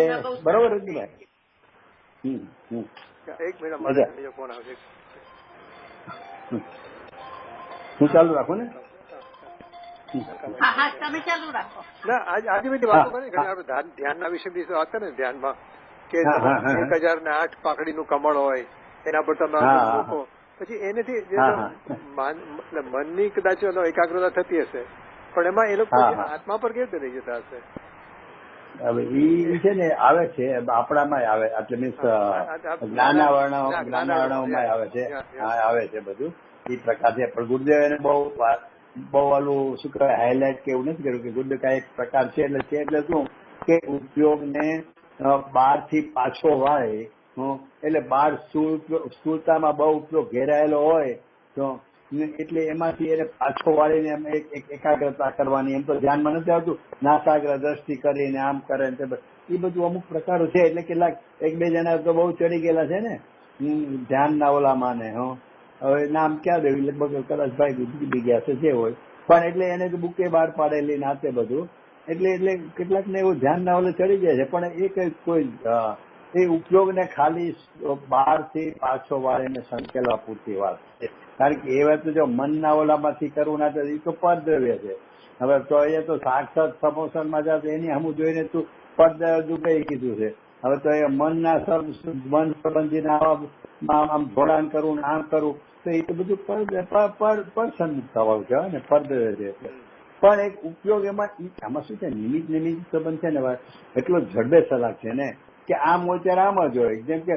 બરોબર રજુભાઈ. એક મિનિટ ફોન આવશે. હું ચાલુ રાખું ને? ના આજે બધી વાતો કરી આપણે ધ્યાનના વિશે બી વાત કરે ને ધ્યાનમાં કે 1008 પાકડીનું કમળ હોય એના પર તમે મૂકો પછી એનાથી મનની કદાચ એકાગ્રતા થતી હશે પણ એમાં એ લોકો આત્મા પર કેવી રીતે રહી જતા હશે? હવે ઈ છે ને આવે છે આપણામાં આવે એટલે મીન્સ જ્ઞાનાવરણોમાં આવે છે બધું એ પ્રકાર છે. પણ ગુરુદેવ એને બહુ ઓલું શું કહેવાય હાઇલાઇટ કે એવું નથી કર્યું કે ગુરુદેવ કાંઈ એક પ્રકાર છે એટલે શું કે ઉપયોગને બહારથી પાછો વાળે એટલે બહાર સ્થૂળતામાં બહુ ઉપયોગ ઘેરાયેલો હોય તો એટલે એમાંથી એને પાછો વાળીને એમ એકાગ્રતા કરવાની. એમ તો ધ્યાનમાં નથી આવતું નાસાગ્ર દ્રષ્ટિ કરીને આમ કરે ને એ બધું અમુક પ્રકારો છે. એટલે કેટલાક 1-2 જણા તો બહુ ચડી ગયેલા છે ને ધ્યાનના ઓલામાં ને હવે નામ ક્યાં દેવું લગભગ કદાચ ભાઈ બી ગયા છે જે હોય પણ એટલે એને બુકે બહાર પાડેલી નાતે બધું એટલે કેટલાક ને એવું ધ્યાન ના ઓલે ચડી જાય છે, પણ એ કઈ કોઈ એ ઉપયોગને ખાલી 12 થી પાછો વાળીને સંકેલવા પૂરતી વાત છે. કારણ કે એ વાત જો મનના ઓલામાંથી કરવું ના એ તો પરદ્રવ્ય છે. હવે તો એ તો સાક્ષાત સમોસનમાં જાત એની હમું જોઈને તું પરદ્રવ્ય કઈ કીધું છે. હવે તો એ મનના મન સંબંધીના આમ જોડાણ કરવું આમ કરવું તો એ તો બધું પરસન્મુખ થવાનું કહેવાય ને, પરદ્રવ્ય છે. પણ એક ઉપયોગ આમાં શું છે, નિમિત્ત સંબંધ છે ને એટલો જડબે સલાક છે ને કે આમ હોય ત્યારે આમ જ હોય. જેમ કે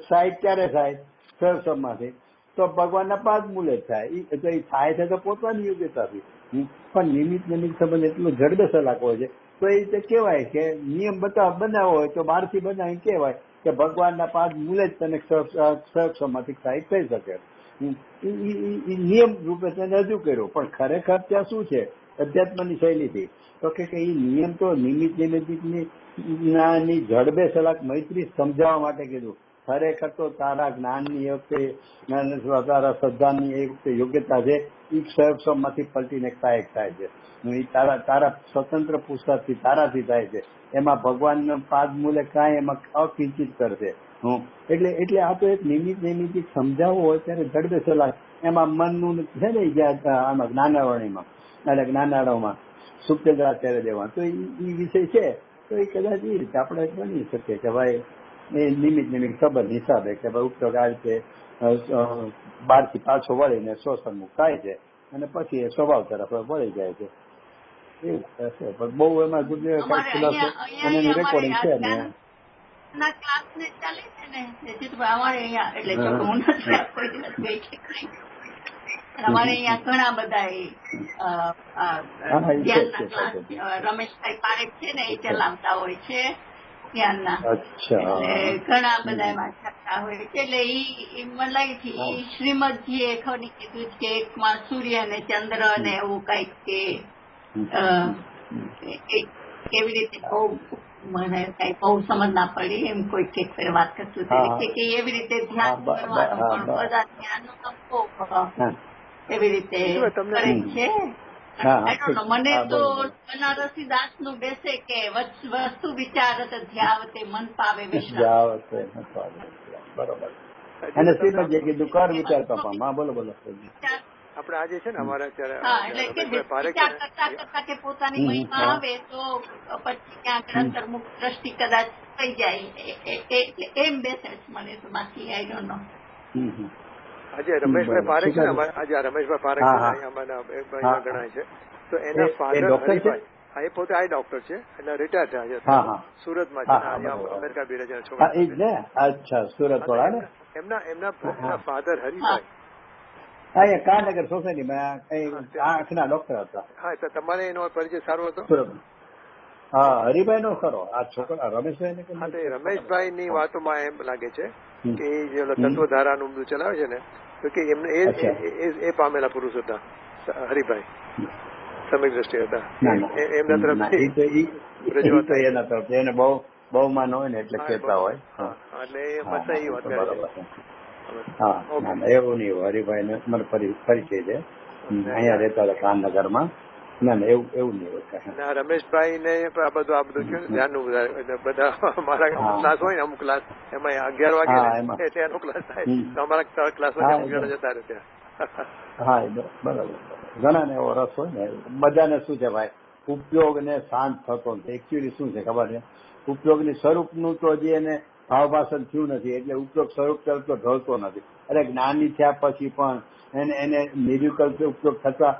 સાઈડ ક્યારે થાય સહસમમાંથી તો ભગવાનના 5 મૂલે જ થાય, તો એ થાય છે તો પોતાની યોગ્યતાથી. પણ નિમિત્ત સંબંધ એટલો જડબે સલાક હોય છે તો એ રીતે કહેવાય કે નિયમ બનાવવો હોય તો બહારથી બનાવી કહેવાય કે ભગવાનના 5 મૂલે જ તને સહસમમાંથી થાય થઈ શકે. નિયમ રૂપે તેને રજૂ કર્યો, પણ ખરેખર ત્યાં શું છે અધ્યાત્મની શૈલીથી તો કે એ નિયમ તો નિમિત્તની જડબે સલાક મૈત્રી સમજાવવા માટે કીધું. ખરેખર તો તારા જ્ઞાનની એ વખતે તારા શ્રદ્ધાની એ વખતે યોગ્યતા છે એ સહસમમાંથી પલટીને કાયક થાય છે. તારા સ્વતંત્ર પુસ્તકથી તારાથી થાય છે. એમાં ભગવાનના 5 મૂલે કાંઈ એમાં અકિંચિત કરશે. એટલે આ તો એક નિમિત્ત સમજાવવું હોય ત્યારે જડબે સલાક એમાં મનનું છે ને આમાં જ્ઞાનાવરણીમાં એટલે જ્ઞાનાળોમાં સુપ્તેન્દ્રાચાર્ય દેવા તો એ વિષય છે. તો એ કદાચ એ રીતે આપણે બની શકીએ કે ભાઈ એ નિમિત્ત સંબંધ હિસાબે કે ભાઈ ઉપયોગ આ રીતે 12 થી પાછો વળીને સ્વસન્મુખ થાય છે અને પછી એ સ્વભાવ તરફ વળી જાય છે. એવું થશે પણ બહુ એમાં અને રેકોર્ડિંગ છે ને ક્લાસ ને ચાલે છે ને જીતુભાઈ અમારે અહીંયા એટલે હું નથી અમારે અહીંયા ઘણા બધા રમેશભાઈ પારેખ છે ને એ ચલાવતા હોય છે ધ્યાનના, એટલે ઘણા બધા એમાં થતા હોય છે. એટલે એ મને લાગે છે એ શ્રીમદજી એ ખરી કીધું કે એકમાં સૂર્ય અને ચંદ્ર ને એવું કઈક કે કેવી રીતે મને કઈ બહુ સમજ ના પડી એમ કોઈ કેક વાત કરતું કે એવી રીતે ધ્યાન કરવાનું પણ બધા ધ્યાન એવી રીતે કરે છે. મને તો બનારસી દાસ નું બેસે કે વસ્તુ વિચારત ધ્યાવતે મન પાવે વિશ્રામ. બરોબર. અને શ્રીમદજી કીધું કર વિચાર કપામાં. બોલો આપણે આજે છે ને અમારા કરતા કે પોતાની મહિમા આવે તો પછી ક્યાંક અંતર્મુખ દ્રષ્ટિ કદાચ થઈ જાય એમ બેસે મને તો બાકી આઈ ડોન્ટ નો. આજે રમેશભાઈ પારેખ છે ને આજે રમેશભાઈ પારેખ ગણાય છે તો એના ફાધર હરિભાઈ એ પોતે આઈ ડોક્ટર છે એટલે રિટાયર થયા છે સુરતમાં છે અમેરિકા બિરાજના છોકરા. સુરત વાળા એમના ફાધર હરિભાઈ કાનગર સોસાયટીમાં આંખના ડોક્ટર હતા. હા તો તમારે એનો પરિચય સારો હતો. હા હરિભાઈ નો ખરો આ છોકરા રમેશભાઈ રમેશભાઈ ની વાતોમાં એમ લાગે છે કે જે તત્વધારાનું બધું ચલાવે છે ને તો કે એમને એ પામેલા પુરુષ હતા હરિભાઈ, સમ્યક દ્રષ્ટિ હતા એમના તરફથી એના તરફથી એને બહુ માન હોય ને એટલે કહેતા હોય એટલે બસ એ વાત કરે. હા એવું નહીં હોય. હરિભાઈ ને મને પરિચય છે, અહીંયા રહેતા હતા કાનનગરમાં. ના એવું નહીં હોય. રમેશભાઈ ને આ બધું ધ્યાન બધા મારા ક્લાસ હોય ને અમુક ક્લાસ એમાં 11 વાગે એટલે એનો ક્લાસ થાય તો અમારા ક્લાસ જતા રહે ત્યાં. હા બરાબર. ઘણા ને એવો રસ હોય ને. બધાને શું છે ભાઈ ઉપયોગ ને શાંત થતો નથી. એકચ્યુઅલી શું છે ખબર છે ઉપયોગની સ્વરૂપનું તો હજી એને ભાવભાષણ થયું નથી એટલે ઉપયોગ સ્વરૂપ તરફ ઢળતો નથી. અરે જ્ઞાની થયા પછી પણ એને નિર્વિકલ્પ ઉપયોગ થતા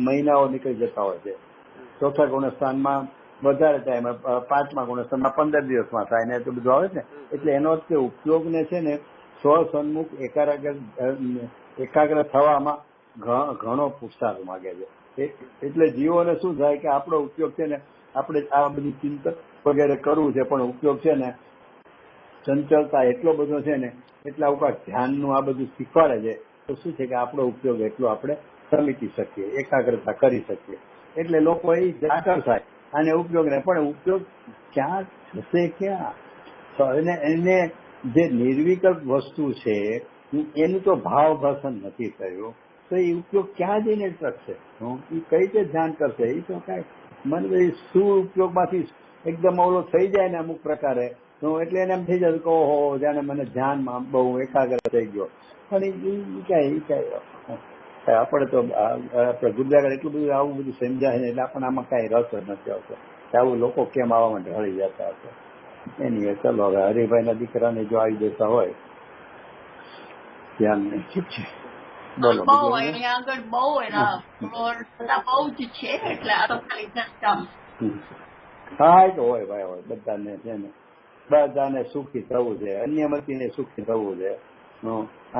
મહિનાઓ નીકળી જતા હોય છે. 4થા ગુણસ્થાનમાં વધારે ટાઈમ, 5મા ગુણસ્થાનમાં 15 દિવસમાં થાય ને તો બધું આવે ને. એટલે એનો અર્થ ઉપયોગને છે ને સ્વસન્મુખ એકાગ્ર થવામાં ઘણો પુરુષાર્થ માગે છે. એટલે જીવોને શું થાય કે આપણો ઉપયોગ છે ને આપણે આ બધી ચિંતન વગેરે કરવું છે પણ ઉપયોગ છે ને ચંચળતા એટલો બધો છે ને એટલે આવું ધ્યાનનું આ બધું શીખવાડે છે તો શું છે કે આપણો ઉપયોગ એટલો આપણે સમેટી શકીએ, એકાગ્રતા કરી શકીએ. એટલે લોકો એ જાગર થાય અને ઉપયોગને પણ ઉપયોગ ક્યાં જશે ક્યાં એને જે નિર્વિકલ્પ વસ્તુ છે એનું તો ભાવ ભાષણ નથી થયું. તો એ ઉપયોગ ક્યાં જઈને શકશે? એ કઈ રીતે ધ્યાન કરશે? એ તો કઈ મને શું ઉપયોગમાંથી એકદમ ઓલો થઈ જાય ને અમુક પ્રકારે, એટલે એને એમ થઈ જતું કે ઓહો જાણે મને ધ્યાનમાં બહુ એકાગ્ર થઈ ગયો. પણ આપણે તો આપણે ગુજરાત એટલું બધું આવું બધું સમજાય ને એટલે આપણને આમાં કઈ રસ જ નથી આવતો કે આવું લોકો કેમ આવા માટે હળી જતા હશે. એની ચલો હવે હરિભાઈ ના દીકરાને જો આવી જતા હોય ધ્યાન નહીં. ઠીક છે, બોલો. બહુ અહીંયા આગળ બહુ એના બહુ જ છે, એટલે આ તો ખાલી હા એ તો હોય ભાઈ હોય, બધાને છે ને બધાને સુખી થવું છે, અન્યમતીને સુખી થવું છે.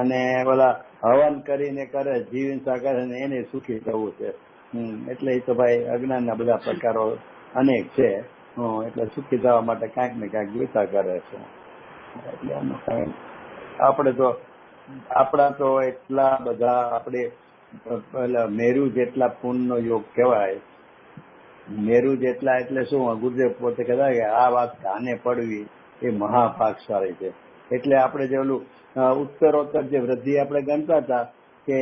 અને ઓલા હવન કરીને કરે જીવનસા કરે ને એને સુખી થવું છે. એટલે એ તો ભાઈ અજ્ઞાનના બધા પ્રકારો અનેક છે. એટલે સુખી થવા માટે કાંઈક ને કાંઈક ગીતા કરે છે. એટલે આપણે તો આપણા તો એટલા બધા આપણે મેરુ જેટલા પૂનનો યોગ કહેવાય. મેરુ જેટલા એટલે શું? ગુરુદેવ પોતે કહેતા કે આ વાત કાને પડવી એ મહાભાગશાળી છે. એટલે આપણે જે ઓલું ઉત્તરોત્તર જે વૃદ્ધિ આપણે ગણતા હતા કે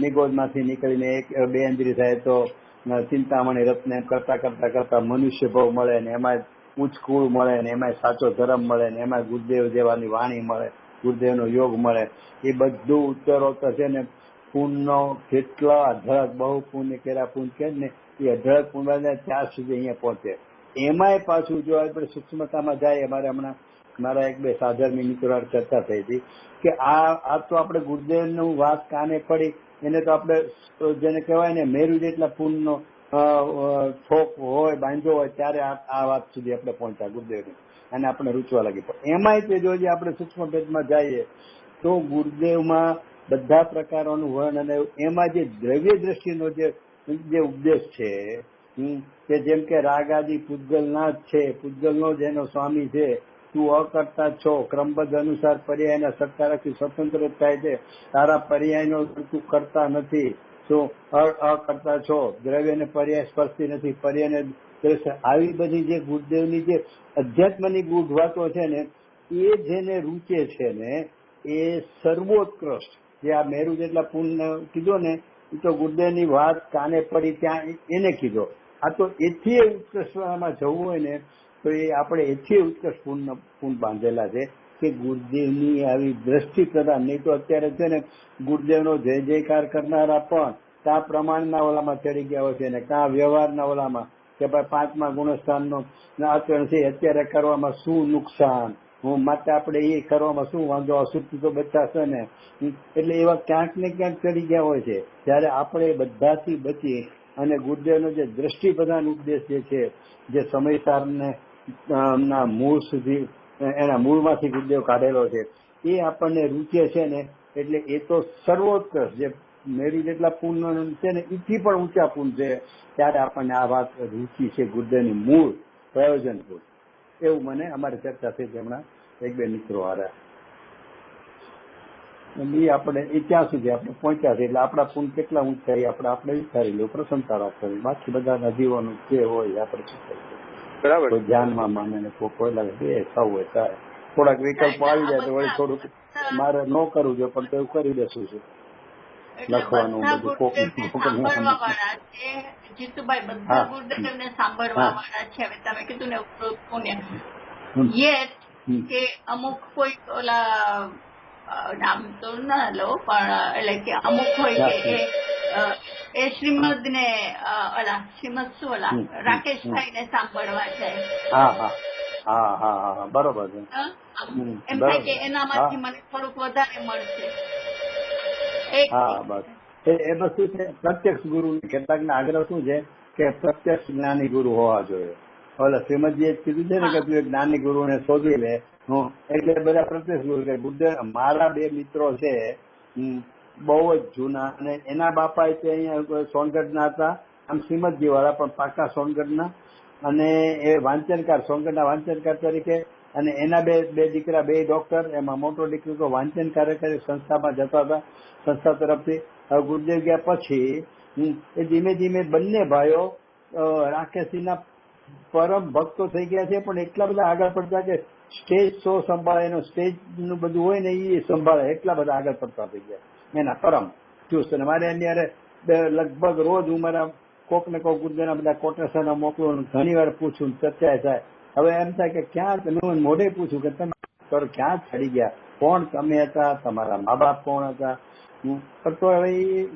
નિગોદમાંથી નીકળીને 1-2 ઇન્દ્રિય થાય તો ચિંતામણી રત્ન કરતા કરતા કરતા મનુષ્ય ભાવ મળે ને એમાં ઉચ્ચ કુળ મળે ને એમાં સાચો ધર્મ મળે ને એમાં ગુરુદેવ જેવાની વાણી મળે, ગુરુદેવનો યોગ મળે. એ બધું ઉત્તરોત્તર છે ને પૂનનો કેટલા અઢળક બહુ પુણ્ય કેરા પૂન કે ને એ અઢળક પુણ્ય ત્યાં સુધી અહીંયા પહોંચે. એમાંય પાછું જો આપણે સૂક્ષ્મતામાં જાય, અમારે હમણાં મારા 1-2 સાધર્મી મિત્રો ચર્ચા થઈ હતી કે આ તો આપણે ગુરુદેવનું વાત કાને પડી એને તો આપણે જેને કહેવાય ને મેરુ જેટલા પૂનનો છોક હોય બાંધ્યો હોય ત્યારે આ વાત સુધી આપણે પહોંચ્યા ગુરુદેવની અને આપણે રૂચવા લાગી. પણ એમાંય તે જો આપણે સૂક્ષ્મ ભેદમાં જઈએ તો ગુરુદેવમાં બધા પ્રકારોનું વર્ણન અને એમાં જે દ્રવ્ય દ્રષ્ટિનો જે ઉપદેશ છે કે જેમ કે રાગ આદિ પૂજગલના જ છે, પૂજગલનો જ એનો સ્વામી છે, તું અકર્તા છો, ક્રમબદ્ધ અનુસાર પર્યાયના સત્કારથી સ્વતંત્ર થાય છે, તારા પર્યાયનો તું કરતા નથી, તું અકર્તા છો, દ્રવ્યને પર્યાય સ્પર્શતી નથી, પર્યાયને આવી બધી જે ગુરુદેવની જે અધ્યાત્મની ગૂઢ વાતો છે ને એ જેને રૂચે છે ને એ સર્વોત્કૃષ્ટ જે આ મેરુ જેટલા પૂર્ણ કીધો ને એ તો ગુરુદેવની વાત કાને પડી ત્યાં એને કીધો. આ તો એથી ઉત્કર્ષમાં જવું હોય ને તો એ આપણે એથી ઉત્કર્ષ પૂર્ણ બાંધેલા છે કે ગુરુદેવની આવી દ્રષ્ટિ પ્રદાન. નહીં તો અત્યારે છે ને ગુરુદેવનો જય જયકાર કરનારા પણ કાં પ્રમાણના ઓલામાં ચડી ગયા હોય છે ને કાં વ્યવહારના ઓલામાં કે ભાઈ 5મા ગુણસ્થાનનો આચરણ છે અત્યારે કરવામાં શું નુકસાન, માટે આપણે એ કરવામાં શું વાંધો, અશુદ્ધ તો બચાશે ને. એટલે એવા ક્યાંક ને ક્યાંક ચડી ગયા હોય છે. ત્યારે આપણે બધાથી બચી અને ગુરુદેવનો જે દ્રષ્ટિ પ્રધાન ઉપદેશ જે છે જે સમયસારને ના મૂળ સુધી એના મૂળમાંથી ગુરુદેવ કાઢેલો છે એ આપણને રૂચે છે ને એટલે એ તો સર્વોત્કૃષ્ટ જે મેરુ જેટલા પૂર્ણ છે ને એથી પણ ઊંચા પૂર્ણ છે. ત્યારે આપણને આ વાત રૂચી છે ગુરુદેવની મૂળ પ્રયોજનભૂત. એવું મને અમારી ચર્ચા થઈ હમણાં 1-2 મિત્રો હારા. એ આપણે એ ત્યાં સુધી આપણે પહોંચ્યા છે એટલે આપણા પૂર્ણ કેટલા ઊંચા એ આપણે વિચારી લેવું, પ્રસન્નતા રાખવી. બાકી બધા જીવોનું જે હોય આપણે શું કરીએ બરાબર. કોઈ ધ્યાનમાં માને ને કોઈ લાગે બે થવું હોય થાય. થોડાક વિકલ્પો આવી જાય તો વળી થોડુંક મારે ન કરવું જોઈએ પણ તો એવું કરી દેશું છું લખવાનું બધું જીતુભાઈ બધા ગુરુદેવને સાંભળવા વાળા છે. હવે તમે કીધું ને પુણ્ય કે અમુક કોઈ ઓલા નામ તો ના લો પણ એટલે કે અમુક હોય કે એ શ્રીમદ ને ઓલા શ્રીમદ શું ઓલા રાકેશભાઈ ને સાંભળવા જાય. હા બરોબર છે. એમ થાય કે એનામાંથી મને થોડુંક વધારે મળશે. હા બસ એ વસ્તુ છે પ્રત્યક્ષ ગુરુ. કેટલાક ના આગ્રહ શું છે કે પ્રત્યક્ષ જ્ઞાની ગુરુ હોવા જોઈએ. ઓલા શ્રીમદજીએ કીધું છે ને કે તું એક જ્ઞાની ગુરુને શોધી લે. એટલે બધા પ્રત્યક્ષ ગુરુ કે ગુરુદેવ. મારા 2 મિત્રો છે બહુ જ જૂના અને એના બાપા અહીંયા સોનગઢના હતા, આમ શ્રીમદજી વાળા પણ પાકા સોનગઢના, અને એ વાંચનકાર સોનગઢના વાંચનકાર તરીકે, અને એના બે દીકરા 2 ડોક્ટર. એમાં મોટો દીકરો તો વાંચન કાર્યકારી સંસ્થામાં જતા હતા સંસ્થા તરફથી. હવે ગુરુદેવ ગયા પછી એ ધીમે ધીમે બંને ભાઈઓ રાકેશજીના પરમ ભક્તો થઈ ગયા છે. પણ એટલા બધા આગળ પડતા કે સ્ટેજ શો સંભાળે, એનો સ્ટેજ નું બધું હોય ને એ સંભાળે, એટલા બધા આગળ પડતા થઈ ગયા એના પરમ. ચુસ્ત. અને મારે એની યારે લગભગ રોજ હું મારા કોક ને કોક ગુરુદેવના બધા કોટેશનો મોકલું, ઘણી વાર પૂછું, ચર્ચા થાય. હવે એમ થાય કે ક્યાં તમે મોઢે પૂછું કે તમે ક્યાં ચડી ગયા, કોણ તમે હતા, તમારા મા બાપ કોણ હતા. તો હવે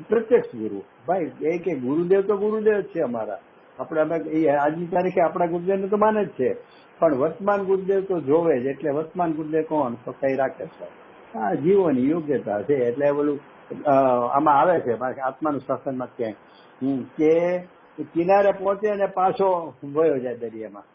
પ્રત્યક્ષ ગુરુ ભાઈ એ કે ગુરુદેવ તો ગુરુદેવ જ છે અમારા. આપણે આજની તારીખે આપણા ગુરુદેવને તો માને જ છે, પણ વર્તમાન ગુરુદેવ તો જોવે જ. એટલે વર્તમાન ગુરુદેવ કોણ, તો કઈ રાખે છે આ જીવોની યોગ્યતા છે. એટલે બોલું આમાં આવે છે આત્માનું શાસનમાં ક્યાંય કે કિનારે પહોંચે અને પાછો વયો જાય દરિયામાં.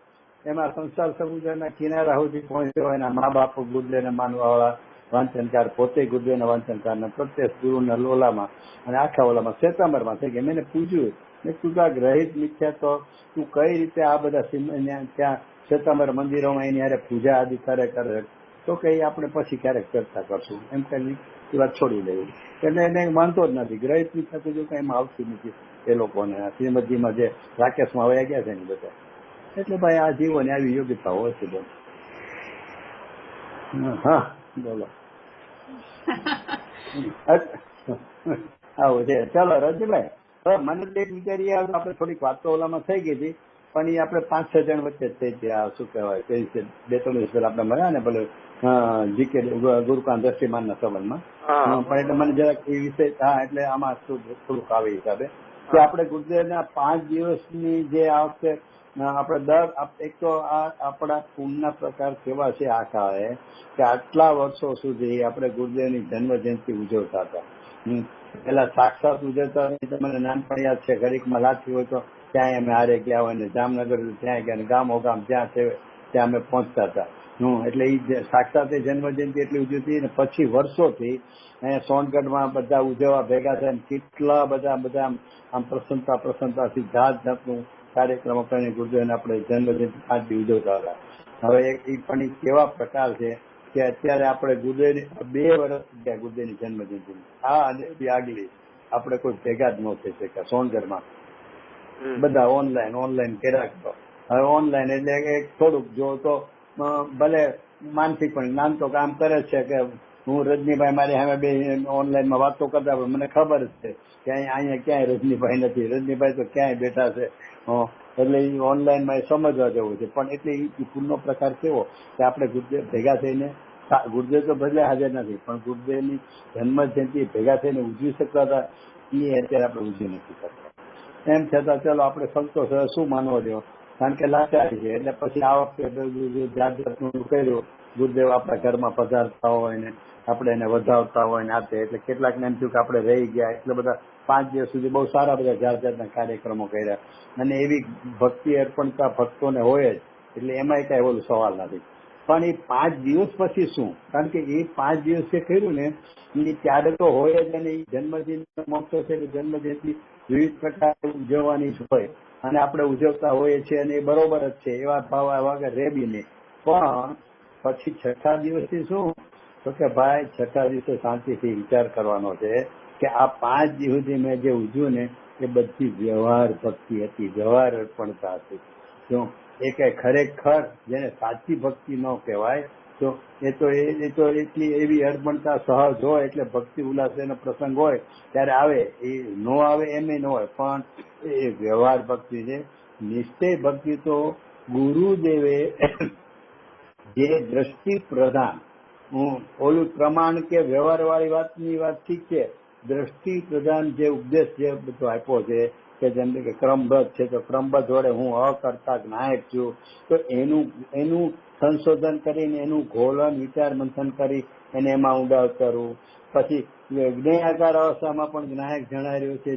એમાં સંસાર સમુદ્રના કિનારા સુધી પહોંચ્યો હોય એના મા બાપ ગુરુદેવને માનવા વાળા વાંચનકાર, પોતે ગુરુદેવના વાંચનકારના પ્રત્યેક ગુરુના લોલામાં અને આખા ઓલામાં શ્વેતાંબરમાં થઈ ગયા. મેં પૂછ્યું મેં તું કાંક રહિત મિથ્યા તો તું કઈ રીતે આ બધા ત્યાં શ્વેતાંબર મંદિરોમાં એની હારે પૂજા આદિ કરે તો કે આપણે પછી ક્યારેક ચર્ચા કરશું એમ કઈ એ વાત છોડી દેવી. એટલે એને માનતો જ નથી. ગ્રહિત મિથ્યા તો જો કઈ એમાં આવતી નથી એ લોકોને. શ્રીમદજીમાં જે રાકેશમાં વયા ગયા છે ને બધા. એટલે ભાઈ આ જીવોને આવી યોગ્યતા હોય છે. બોલો હા બોલો આવું છે. ચાલો રજનીભાઈ, મને એક વિચારીએ આપણે થોડીક વાતો ઓલામાં થઈ ગઈ હતી, પણ એ આપણે 5-6 જણ વચ્ચે જ થઈ ગયા. શું કહેવાય 2-3 વર્ષ પહેલા આપણે મળ્યા ને ભલે જીકે ગુરુકાંત દ્રષ્ટિમાનના સંબંધમાં. પણ એટલે મને જરાક એ વિષય હા એટલે આમાં થોડુંક આવે હિસાબે કે આપણે ગુરુદેવના 5 દિવસની જે આ વખતે આપણે એક તો આ આપણા પુણ્યના પ્રકાર કેવા છે આખા કે આટલા વર્ષો સુધી આપણે ગુરુદેવની જન્મ જયંતિ ઉજવતા હતા. પેલા સાક્ષાત ઉજવતા મને નાનપણ યાદ છે. ઘડીકમાં લાગતી હોય તો ત્યાં અમે હારે ગયા હોય ને જામનગર ત્યાં ગયા, ગામો ગામ જ્યાં છે ત્યાં અમે પહોંચતા હતા. એટલે એ સાક્ષાત જન્મ જયંતિ એટલી ઉજવતી. ને પછી વર્ષોથી અહીંયા સોનગઢમાં બધા ઉજવવા ભેગા થયા. કેટલા બધા આમ પ્રસન્નતાથી જાત જાતનું કાર્યક્રમ આપણે ગુરુદેવને આપણે જન્મ જયંતિ 5 દિવસ ઉજવતા હતા. હવે એ પણ કેવા પ્રકાર છે કે અત્યારે આપણે ગુરુદેવની 2 વર્ષ ગયા ગુરુદેવની જન્મ જયંતિ આ અને આગલી આપણે કોઈ ભેગા જ ન થઈ શક્યા. સોનગઢમાં બધા ઓનલાઈન કર્યા કરો. હવે ઓનલાઈન એટલે થોડુંક જો તો ભલે માનસિક પણ નામ તો કામ કરે છે કે હું રજનીભાઈ મારી સામે બે ઓનલાઈનમાં વાતો કરતા પણ મને ખબર જ છે કે અહીંયા ક્યાંય રજનીભાઈ નથી. રજનીભાઈ તો ક્યાંય બેઠા છે. એટલે એ ઓનલાઈનમાં એ સમજવા જેવું છે. પણ એટલે એ પુલનો પ્રકાર કેવો કે આપણે ગુરુદેવ ભેગા થઈને ગુરુદેવ તો ભલે હાજર નથી પણ ગુરુદેવની જન્મ જયંતિ ભેગા થઈને ઉજવી શકતા હતા એ અત્યારે આપણે ઉજવી નથી શકતા. એમ છતાં ચલો આપણે સંતોષ શું માનવો દેવો કારણ કે લાચારી છે. એટલે પછી આ વખતે જાત જાતનું કર્યું ગુરુદેવ આપણા ઘરમાં પધારતા હોય ને આપણે એને વધાવતા હોય ને આપે એટલે કેટલાકને એમ થયું કે આપણે રહી ગયા. એટલે બધા 5 દિવસ સુધી બહુ સારા બધા જાત જાતના કાર્યક્રમો કર્યા અને એવી ભક્તિ અર્પણતા ભક્તોને હોય જ. એટલે એમાંય કઈ ઓલું સવાલ નથી. પણ એ 5 દિવસ પછી શું? કારણ કે એ 5 દિવસ જે કર્યું ને એ ત્યારે તો હોય જ. અને એ જન્મજયંતિ મોટો છે જન્મ જયંતિ વિવિધ પ્રકારે ઉજવવાની જ હોય અને આપણે ઉજવતા હોઈએ છીએ અને એ બરોબર જ છે. એવા ભાવ આવા રેબી નહીં. પણ પછી 6થા દિવસથી શું તો કે ભાઈ 6થા દિવસે શાંતિથી વિચાર કરવાનો છે કે આ 5 દિવસથી મેં જે ઉજવ્યું ને એ બધી વ્યવહાર ભક્તિ હતી, વ્યવહાર અર્પણતા હતી. જો એ કઈ ખરેખર જેને સાચી ભક્તિ ન કહેવાય તો એ તો એટલી એવી અર્પણતા સહજ હોય એટલે ભક્તિ ઉલ્લાસનો પ્રસંગ હોય ત્યારે આવે. એ ન આવે એમ ન હોય પણ એ વ્યવહાર ભક્તિ છે. નિશ્ચય ભક્તિ તો ગુરુદેવે જે દ્રષ્ટિ પ્રધાન ઓલું પ્રમાણ કે વ્યવહાર વાળી વાતની વાત ઠીક છે. દ્રષ્ટિ પ્રધાન જે ઉપદેશ જે બધો આપ્યો છે કે જેમ કે ક્રમબદ્ધ છે તો ક્રમબદ્ધ વડે હું અકર્તા જ્ઞાયક છું તો એનું સંશોધન કરીને એનું ઘોલન વિચાર મંથન કરી એને એમાં ઊંડા કરવું. પછી જ્ઞેયાકાર અવસ્થામાં પણ જ્ઞાયક જણાઈ રહ્યું છે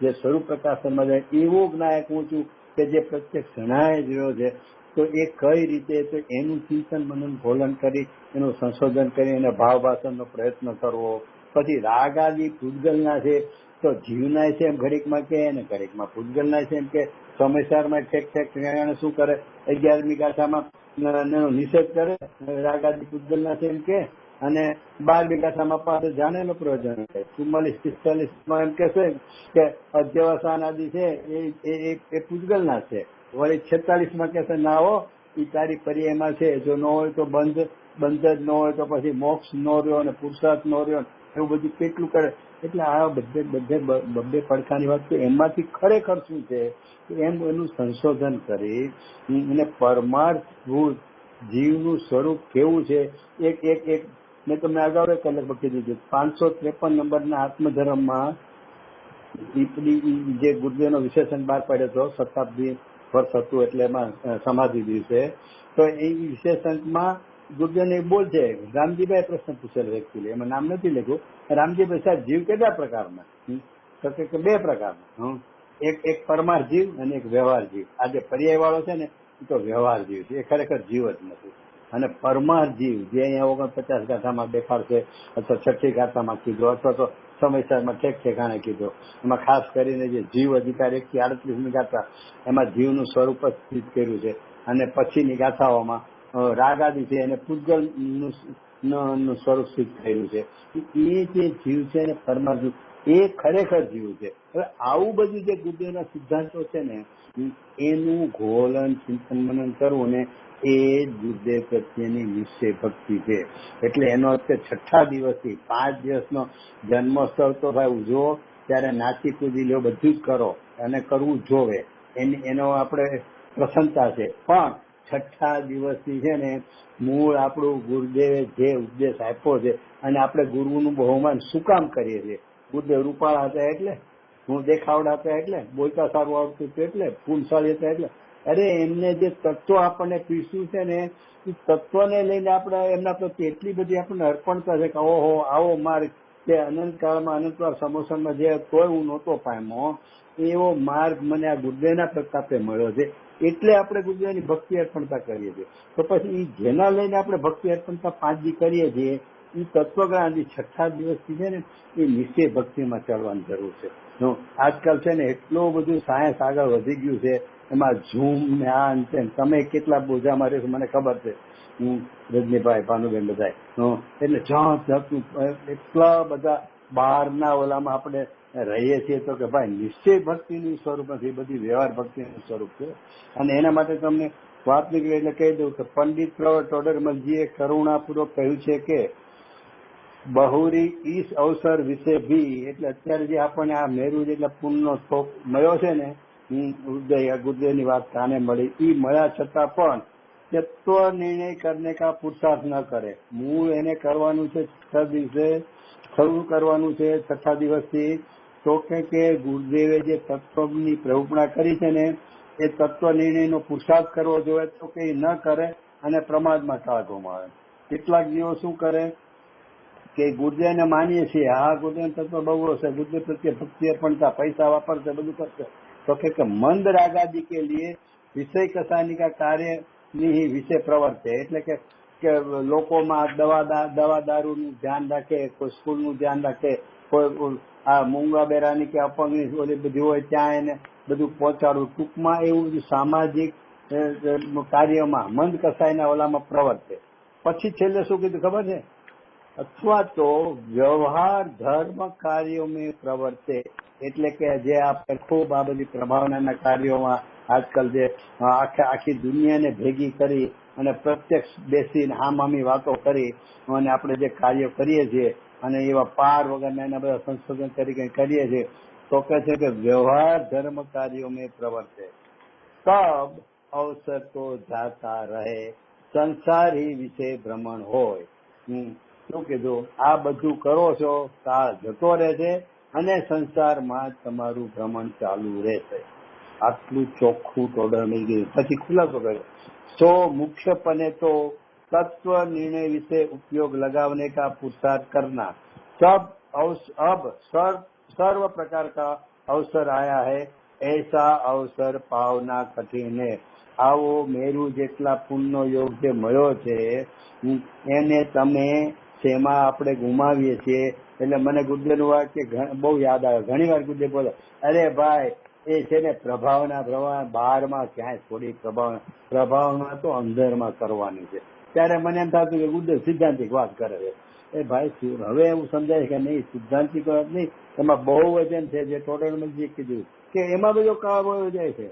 જે સ્વરૂપ પ્રકાશનમાં જાય એવો જ્ઞાયક હું છું કે જે પ્રત્યક્ષ જણાઈ રહ્યો છે. તો એ કઈ રીતે તો એનું ચિંતન મનન ઘોલન કરી એનું સંશોધન કરી એને ભાવ ભાષણનો પ્રયત્ન કરવો. પછી રાગ આદિ પૂતગલના છે તો જીવના છે એમ ઘડીકમાં કે અને ઘડીકમાં પૂતગલના છે એમ કે સમયસરમાં ઠેક શું કરે 11મી ગાથામાં નિષેધ કરે રાગ આદિ પૂતગલના છે એમ કે અને 12મી ગાથામાં પાસે જાણેલો પ્રયોજન 44-45 એમ કહેશે કે અધ્યવસાન આદિ છે એ પૂતગલના છે. વળી 46માં કહેશે ના હો એ તારી પર્યાયમાં છે. જો ન હોય તો બંધ જ ન હોય તો પછી મોક્ષ ન રહ્યો અને પુરુષાર્થ ન રહ્યો એવું બધું કેટલું કરે. એટલે આ બબ્બે પડકારની વાત છે. એમાંથી ખરેખર શું છે એમ એનું સંશોધન કરી અને પરમાર્થભૂત જીવનું સ્વરૂપ કેવું છે. એક એક એક મેં તમને અગાઉ લગભગ કીધું છે 553 નંબરના આત્મધર્મમાં જે ગુરુદેવનો વિશેષણ બહાર પાડ્યો હતો, શતાબ્દી વર્ષ હતું એટલે એમાં સમાધિ દિવસે, તો એ વિશેષણમાં ગુરુદેવને બોલ છે. રામજીભાઈ પ્રશ્ન પૂછેલો વ્યક્તિ, એમાં નામ નથી લખ્યું. રામજીભાઈ સાહેબ જીવ કેટલા પ્રકારના? તો કે 2 પ્રકારના. એક પરમાર્થ જીવ અને એક વ્યવહાર જીવ. આ જે પર્યાય વાળો છે ને એ તો વ્યવહાર જીવ છે, એ ખરેખર જીવ જ નથી. અને પરમાર્થ જીવ જે અહીંયા 49 ગાથામાં દેખાડશે અથવા 6ઠ્ઠી ગાથામાં કીધો અથવા તો સમયસરમાં ઠેકાણે કીધો, એમાં ખાસ કરીને જે જીવ અધિકાર 138મી ગાથા એમાં જીવનું સ્વરૂપ જ સ્થિત કર્યું છે. અને પછીની ગાથાઓમાં રાગાદી છે એને પૂજગલનું સ્વરૂપ સ્થિત થયેલું છે. એ જે જીવ છે ને પરમાર્થ એ ખરેખર જીવ છે. હવે આવું બધું જે ગુરુદેવના સિદ્ધાંતો છે ને એનું ઘોલન ચિંતન મનન કરવું ને એ ગુરુદેવ પ્રત્યેની નિશ્ચય ભક્તિ છે. એટલે એનો અર્થ 6ઠ્ઠા દિવસથી 5 દિવસનો જન્મોત્સવ તો ભાઈ ઉજવો, ત્યારે નાચી કૂદી લો, બધું જ કરો અને કરવું જોવે, એનો આપણે પ્રસન્નતા છે. પણ 6ઠ્ઠા દિવસથી છે ને મૂળ આપણું ગુરુદેવે જે ઉપદેશ આપ્યો છે અને આપણે ગુરુનું બહુમાન શું કામ કરીએ છીએ? ગુરુદેવ રૂપાળા હતા એટલે, હું દેખાવડા હતા એટલે, બોલતા સારું આવતું હતું એટલે, પુનસાળી હતા એટલે. અરે એમને જે તત્વ આપણને પીસ્યું છે ને એ તત્વને લઈને આપણે એમના પ્રત્યે એટલી બધી આપણને અર્પણતા છે કે ઓહો આવો માર્ગ તે અનંતકાળમાં અનંતવાર સમોસનમાં જે કોઈ હું નહોતો પામ્યો એવો માર્ગ મને આ ગુરુદેવના પ્રતાપે મળ્યો છે. એટલે આપણે ગુરુદેવની ભક્તિ અર્પણતા કરીએ છીએ. તો પછી જેના લઈને આપણે ભક્તિ અર્પણતા 5 દી કરીએ છીએ એ તત્વજ્ઞાન 6ઠ્ઠા દિવસથી છે ને એ નિશ્ચય ભક્તિમાં ચાલવાની જરૂર છે. આજકાલ છે ને એટલું બધું સાયન્સ આગળ વધી ગયું છે, એમાં ઝૂમ ને આ તમે કેટલા બોજા માર્યો છો મને ખબર છે, રજનીભાઈ ભાનુબેન બધા. એટલે એટલા બધા બહારના ઓલામાં આપણે રહીએ છીએ તો કે ભાઈ નિશ્ચય ભક્તિનું સ્વરૂપ નથી, બધી વ્યવહાર ભક્તિનું સ્વરૂપ છે. અને એના માટે તમને વાત નીકળી એટલે કહી દઉં કે પંડિત ટોડરમલજીએ કરુણાપૂર્વક કહ્યું છે કે બહુરી ઈસ અવસર વિશે ભી, એટલે અત્યારે જે આપણને આ મેરુ જેટલા પુણ્યનો થોપ મળ્યો છે ને ગુરુદેવની વાત કાને મળી, એ મળ્યા છતાં પણ તત્વ નિર્ણય કરને કા પુરુષાર્થ ન કરે. મૂળ એને કરવાનું છે 6 દિવસે શરૂ કરવાનું છે 6ઠ્ઠા દિવસથી. તો કે ગુરુદેવે જે તત્વની પ્રવૃત્તિ કરી છે ને એ તત્વ નિર્ણયનો પુરુષાર્થ કરવો જોઈએ, તો કે ન કરે અને પ્રમાદમાં કાળ ગુમાવે. કેટલાક જીવો શું કરે કે ગુરુદેવને માનીએ છીએ, હા ગુરુદેવ તત્વ બહુ હશે, ગુરુદેવ પ્રત્યે ભક્તિ અર્પણતા, પૈસા વાપરશે, બધું કરશે, તો કે મંદ રાગાદી કે લીએ વિષય કસાની કા કાર્ય ની વિશે પ્રવર્તે. એટલે કે લોકોમાં દવા દારૂનું ધ્યાન રાખે, કોઈ સ્કૂલનું ધ્યાન રાખે, કોઈ આ મૂંગા બેરાની કે અપંગની ઓલી બધી હોય ત્યાં એને બધું પહોંચાડવું. ટૂંકમાં એવું બધું સામાજિક કાર્યમાં મંદ કસાયના ઓલામાં પ્રવર્તે. પછી છેલ્લે શું કીધું ખબર છે? અથવા તો વ્યવહાર ધર્મ કાર્યોમાં પ્રવર્તે. એટલે કે જે આપણે ખૂબ આ બધી પ્રભાવનાના કાર્યોમાં આજકાલ જે આખી દુનિયાને ભેગી કરી અને પ્રત્યક્ષ બેસીને હામામી વાતો કરી અને આપણે જે કાર્યો કરીએ છીએ અને એવા પાર વગરના એના બધા સંશોધન તરીકે કરીએ છીએ, તો કહે છે કે વ્યવહાર ધર્મ કાર્યોમાં પ્રવર્તે તબ અવસર તો જાતા રહે સંસારી વિશે ભ્રમણ હોય. શું કીધું? આ બધું કરો છો કાળ જતો રહે છે અને સંસારમાં તમારું ભ્રમણ ચાલુ રહેશે. આટલું ચોખ્ખું ટોડર મળી ગયું. પછી ખુલાસો કર્યો, સો મુખ્યપને તો तत्व निर्णय विषय उपयोग लगाने का पुरुषार्थ करना अब सर्व प्रकार का अवसर आया है, ऐसा अवसर पावना कठिन है. આવો મેરુ જેટલા પુણ્યનો યોગ જે મળ્યો છે એને તમે શેમાં આપણે ગુમાવીએ છીએ. એટલે મને ગુરુદેવનું વાક્ય બહુ યાદ આવે. ઘણી વાર ગુરુદેવ બોલે, અરે ભાઈ એ છે ને પ્રભાવના બહારમાં ક્યાંય થોડી પ્રભાવના તો અંદરમાં કરવાની છે. ત્યારે મને એમ થતું કે ગુરુદેવ સિદ્ધાંતિક વાત કરે છે. એ ભાઈ હવે એવું સમજાય કે નહીં, સિદ્ધાંતિક વાત નહીં, એમાં બહુ વચન છે જે ટોડરમલજીએ કીધું કે એમાં બધો કાળ વયો જાય છે.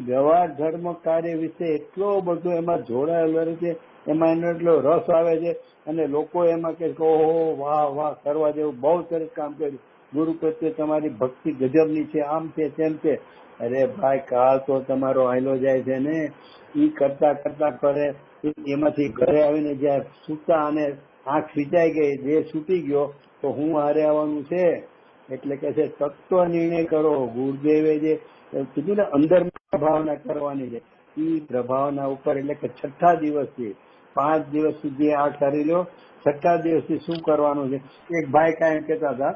વ્યવહાર ધર્મ કાર્ય વિશે એટલો બધો એમાં જોડાયેલો રહે છે એમાં એનો એટલો રસ આવે છે અને લોકો એમાં કે ઓહો વાહ વાહ કરવા જેવું, બહુ સરસ કામ કર્યું, ગુરુ પ્રત્યે તમારી ભક્તિ ગજબની છે, આમ છે તેમ છે. અરે ભાઈ કાળ તો તમારો હાલ્યો જાય છે ને, ઈ કરતા કરતા કરે એમાંથી ઘરે આવીને જ્યાં સૂતા અને આંખ ખીચાઈ ગઈ, દેહ છૂટી ગયો તો હું હારે આવવાનું છે. એટલે કે છે તત્વ નિર્ણય કરો. ગુરુદેવે જે કીધું ને અંદર પ્રભાવના કરવાની છે, ઈ પ્રભાવના ઉપર એટલે કે 6ઠ્ઠા દિવસથી 5 દિવસ સુધી આ કરી લો. 6ઠ્ઠા દિવસથી શું કરવાનું છે? એક ભાઈ કાંઈ કહેતા હતા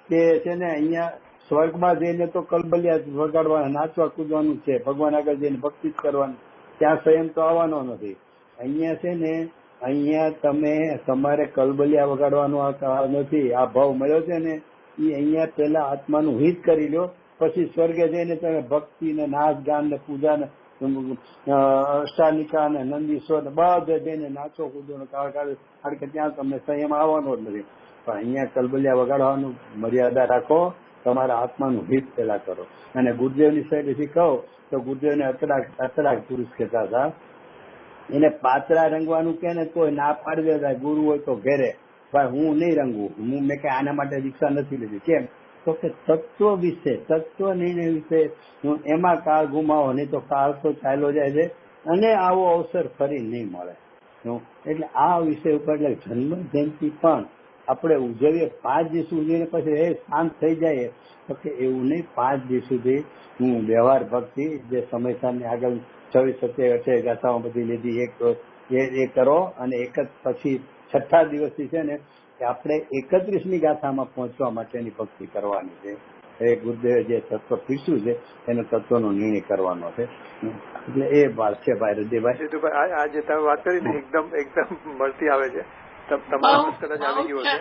કે છે ને અહીંયા સ્વર્ગમાં જઈને તો કલબલિયા વગાડવા નાચવા કૂદવાનું છે, ભગવાન આગળ જઈને ભક્તિ જ કરવાની, ત્યાં સંયમ તો આવવાનો નથી. અહીંયા છે ને અહીંયા તમારે કલબલિયા વગાડવાનો આ નથી. આ ભાવ મળ્યો છે ને એ અહીંયા પેલા આત્માનું હિત કરી લો, પછી સ્વર્ગે જઈને તમે ભક્તિ ને નાચ ગાન ને પૂજા ને અષ્ટાનિકા ને નંદીશ્વર ને બધે જઈને નાચો કૂદો કારણ કે ત્યાં તમને સંયમ આવવાનો જ નથી. પણ અહીંયા કલબલિયા વગાડવાનું મર્યાદા રાખો, તમારા આત્માનું હિત પેલા કરો. અને ગુરુદેવની સાઈડથી કહો તો ગુરુદેવને અતડાક પુરુષ કહેતા હતા. એને પાતળા રંગવાનું કે ને તો ના પાડી દેતા, ગુરુ હોય તો ઘેરે ભાઈ હું નહીં રંગવું, મેં કઈ આના માટે દીક્ષા નથી લીધી. કેમ? તો કે તત્વ વિશે, તત્વ નિર્ણય વિશે એમાં કાળ ગુમાવો, નહીં તો કાળ તો ચાલ્યો જાય છે અને આવો અવસર ફરી નહીં મળે. એટલે આ વિષય ઉપર એટલે જન્મ જયંતિ પણ આપણે ઉજવીએ 5 દિવસ સુધી, પછી એ શાંત થઈ જાય. તો કે એવું નહીં, 5 દિવસ સુધી હું વ્યવહાર ભક્તિ જે સમયસારની આગળ 26, 27, 28 ગાથાઓ બધી લીધી એ કરો. અને એક જ પછી 6ઠ્ઠા દિવસથી છે ને કે આપણે 31મી ગાથામાં પહોંચવા માટેની ભક્તિ કરવાની છે. એ ગુરુદેવે જે તત્વ પીસ્યું છે એનો તત્વનો નિર્ણય કરવાનો છે. એટલે એ વાત છે ભાઈ હૃદયભાઈ. આ જે તમે વાત કરી ને એકદમ મળતી આવે છે. તમારા પાસે કદાચ આવી ગયો હશે,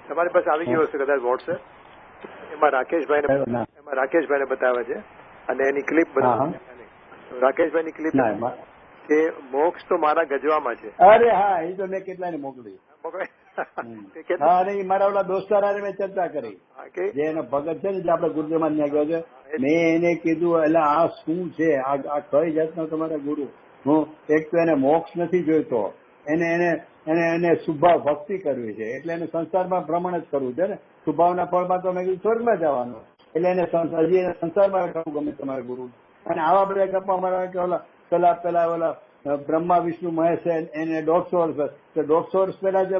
તમારી પાસે આવી ગયો હશે કદાચ વોટ્સએપ. એમાં રાકેશભાઈને બતાવે છે અને એની ક્લિપ બતાવે છે. રાકેશભાઈની ક્લિપ કે મોક્ષ તો મારા ગજવામાં છે. અરે હા, એ તો મેં કેટલાને મોકલી. હા, અને મારા ઓલા દોસ્તાર મેં ચર્ચા કરી જે એનો ભગત છે ને, જે આપડે ગુરુદેવમાં ત્યાં ગયો છે, મેં એને કીધું એટલે આ શું છે, આ કઈ જાતનો તમારા ગુરુ? હું એક તો એને મોક્ષ નથી જોઈતો, એને શુભાવ ભક્તિ કરવી છે, એટલે એને સંસારમાં ભ્રમણ જ કરવું છે ને. શુભાવના ફળમાં તો મેં કીધું સ્વર્ગમાં જવાનું, એટલે એને સંસારમાં રાખવું ગમે તમારા ગુરુ. અને આવા બધા ગપ્પા મારા કે પેલા બ્રહ્મા વિષ્ણુ મહેશ એને 150 વર્ષ, તો 150 વર્ષ પહેલા જે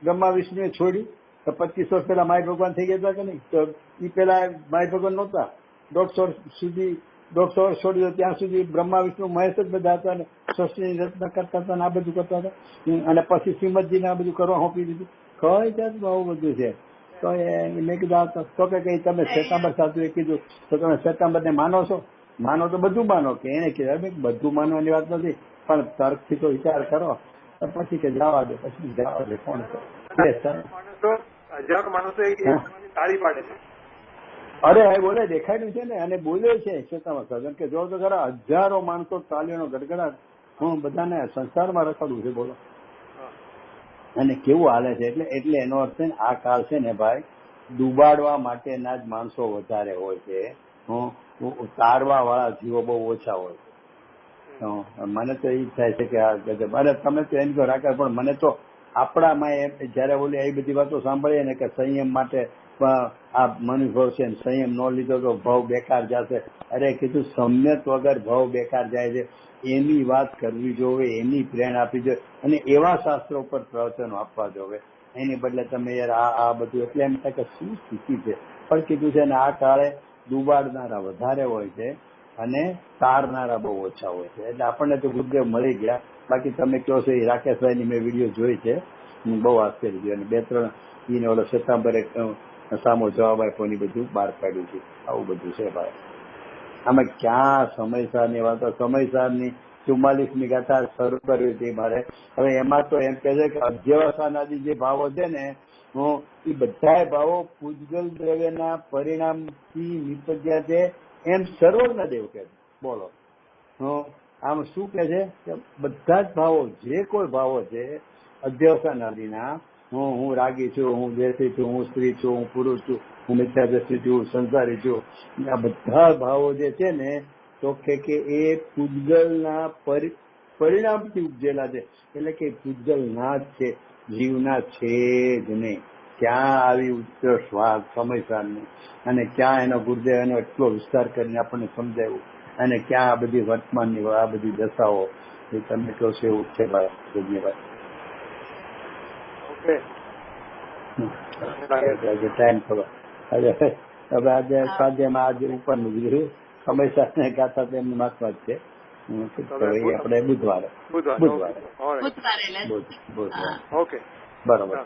બ્રહ્મા વિષ્ણુએ છોડી તો 25 વર્ષ પહેલા માય ભગવાન થઈ ગયા હતા કે નહીં? તો એ પેલા માય ભગવાન નહોતા. 150 વર્ષ છોડી ત્યાં સુધી બ્રહ્મા વિષ્ણુ મહેશ જ બધા હતા ને સૃષ્ટિની રચના કરતા હતા ને આ બધું કરતા હતા. અને પછી શ્રીમદજીને આ બધું કરવા સોંપી દીધું. કઈ જાતનું આવું બધું છે? તો મેં કીધું તો કે કઈ તમે શ્વેતાંબર સાધુએ કીધું તો તમે શ્વેતાંબર ને માનો છો? માનો તો બધું માનો. કે એને કીધું બધું માનવાની વાત નથી, પણ તર્કથી તો વિચાર કરો. પછી કે જવા દે, પછી જવા દે. કોણ હજારો માણસો તાળી પાડે છે. અરે હા, બોલે દેખાડ્યું છે ને, અને બોલે છે શ્વેતાંબર સાધુ કે જો તો ખરા હજારો માણસો તાળીઓનો ગડગડાટ હું બધાને સંસારમાં રખડવું છે. બોલો અને કેવું હાલે છે. એટલે એનો અર્થ છે ને આ કાળ છે ને ભાઈ, ડૂબાડવા માટેના જ માણસો વધારે હોય છે, તારવા વાળા જીવો બહુ ઓછા હોય છે. મને તો એ થાય છે કે આ ગજબ. અરે તમે તો એમ કહો રાખે, પણ મને તો આપણામાં જયારે બોલી એ બધી વાતો સાંભળીએ ને કે સંયમ માટે આ મનુભવ છે, સંયમ ન લીધો તો ભાવ બેકાર જશે. અરે કીધું સમ્યત વગર ભાવ બેકાર જાય છે, એની વાત કરવી જોવે, એની પ્રેરણા આપવી જોઈએ, અને એવા શાસ્ત્રો પર પ્રવચનો આપવા જોવે. એની બદલે તમે યાર આ બધું, એટલે એમ થાય કે શું સ્થિતિ છે. પણ કીધું છે ને આ કાળે ડૂબાડનારા વધારે હોય છે અને તારનારા બહુ ઓછા હોય છે. એટલે આપણને તો ગુરુદેવ મળી ગયા. બાકી તમે કહો છો એ રાકેશભાઈની મેં વિડીયો જોઈ છે, બહુ આશ્ચર્ય થયું. અને 2-3 એને ઓલો શ્વેતાંબરે સામો જવાબ આપ્યો ને બધું બહાર પાડ્યું છે. આવું બધું છે ભાઈ. આમાં ક્યાં સમયસારની વાતો, સમયસારની 44મી ગાથા શરૂ કરવી હતી મારે. હવે એમાં તો એમ કહે છે કે અધ્યવસાનાદી જે ભાવો છે ને, એ બધા ભાવો પૂજગલ દ્રવ્યના પરિણામથી નિપજ્યા છે એમ સર્વજ્ઞ દેવ કે. બોલો આમ શું કે છે કે બધા જ ભાવો, જે કોઈ ભાવો છે અધ્યવસાનાદીના, હું રાગી છું, હું દેશી છું, હું સ્ત્રી છું, હું પુરુષ છું, હું મિથ્યાદ્રષ્ટિ છું, સંસારી છું, આ બધા ભાવો જે છે ને તો કે એ પૂતગલના પરિણામથી ઉપજેલા છે, એટલે કે પૂતગલ ના જ છે, જીવના છે જ નહીં. ક્યાં આવી ઉત્કૃષ્ટ વાત સમયસાર નહીં, અને ક્યાં એનો ગુરુદેવ એનો એટલો વિસ્તાર કરીને આપણને સમજાવ્યું, અને ક્યાં આ બધી વર્તમાનની આ બધી દશાઓ એ તમે કહો છો એવું છે. ધન્યવાદ. ટાઈમ થયો હવે આજે સ્વાધ્યાયમાં આજે ઉપરનું ગયું સમયસાર ને ગાતા તેમની મહાત્મા જ છે. આપણે બુધવારે ઓકે બરોબર.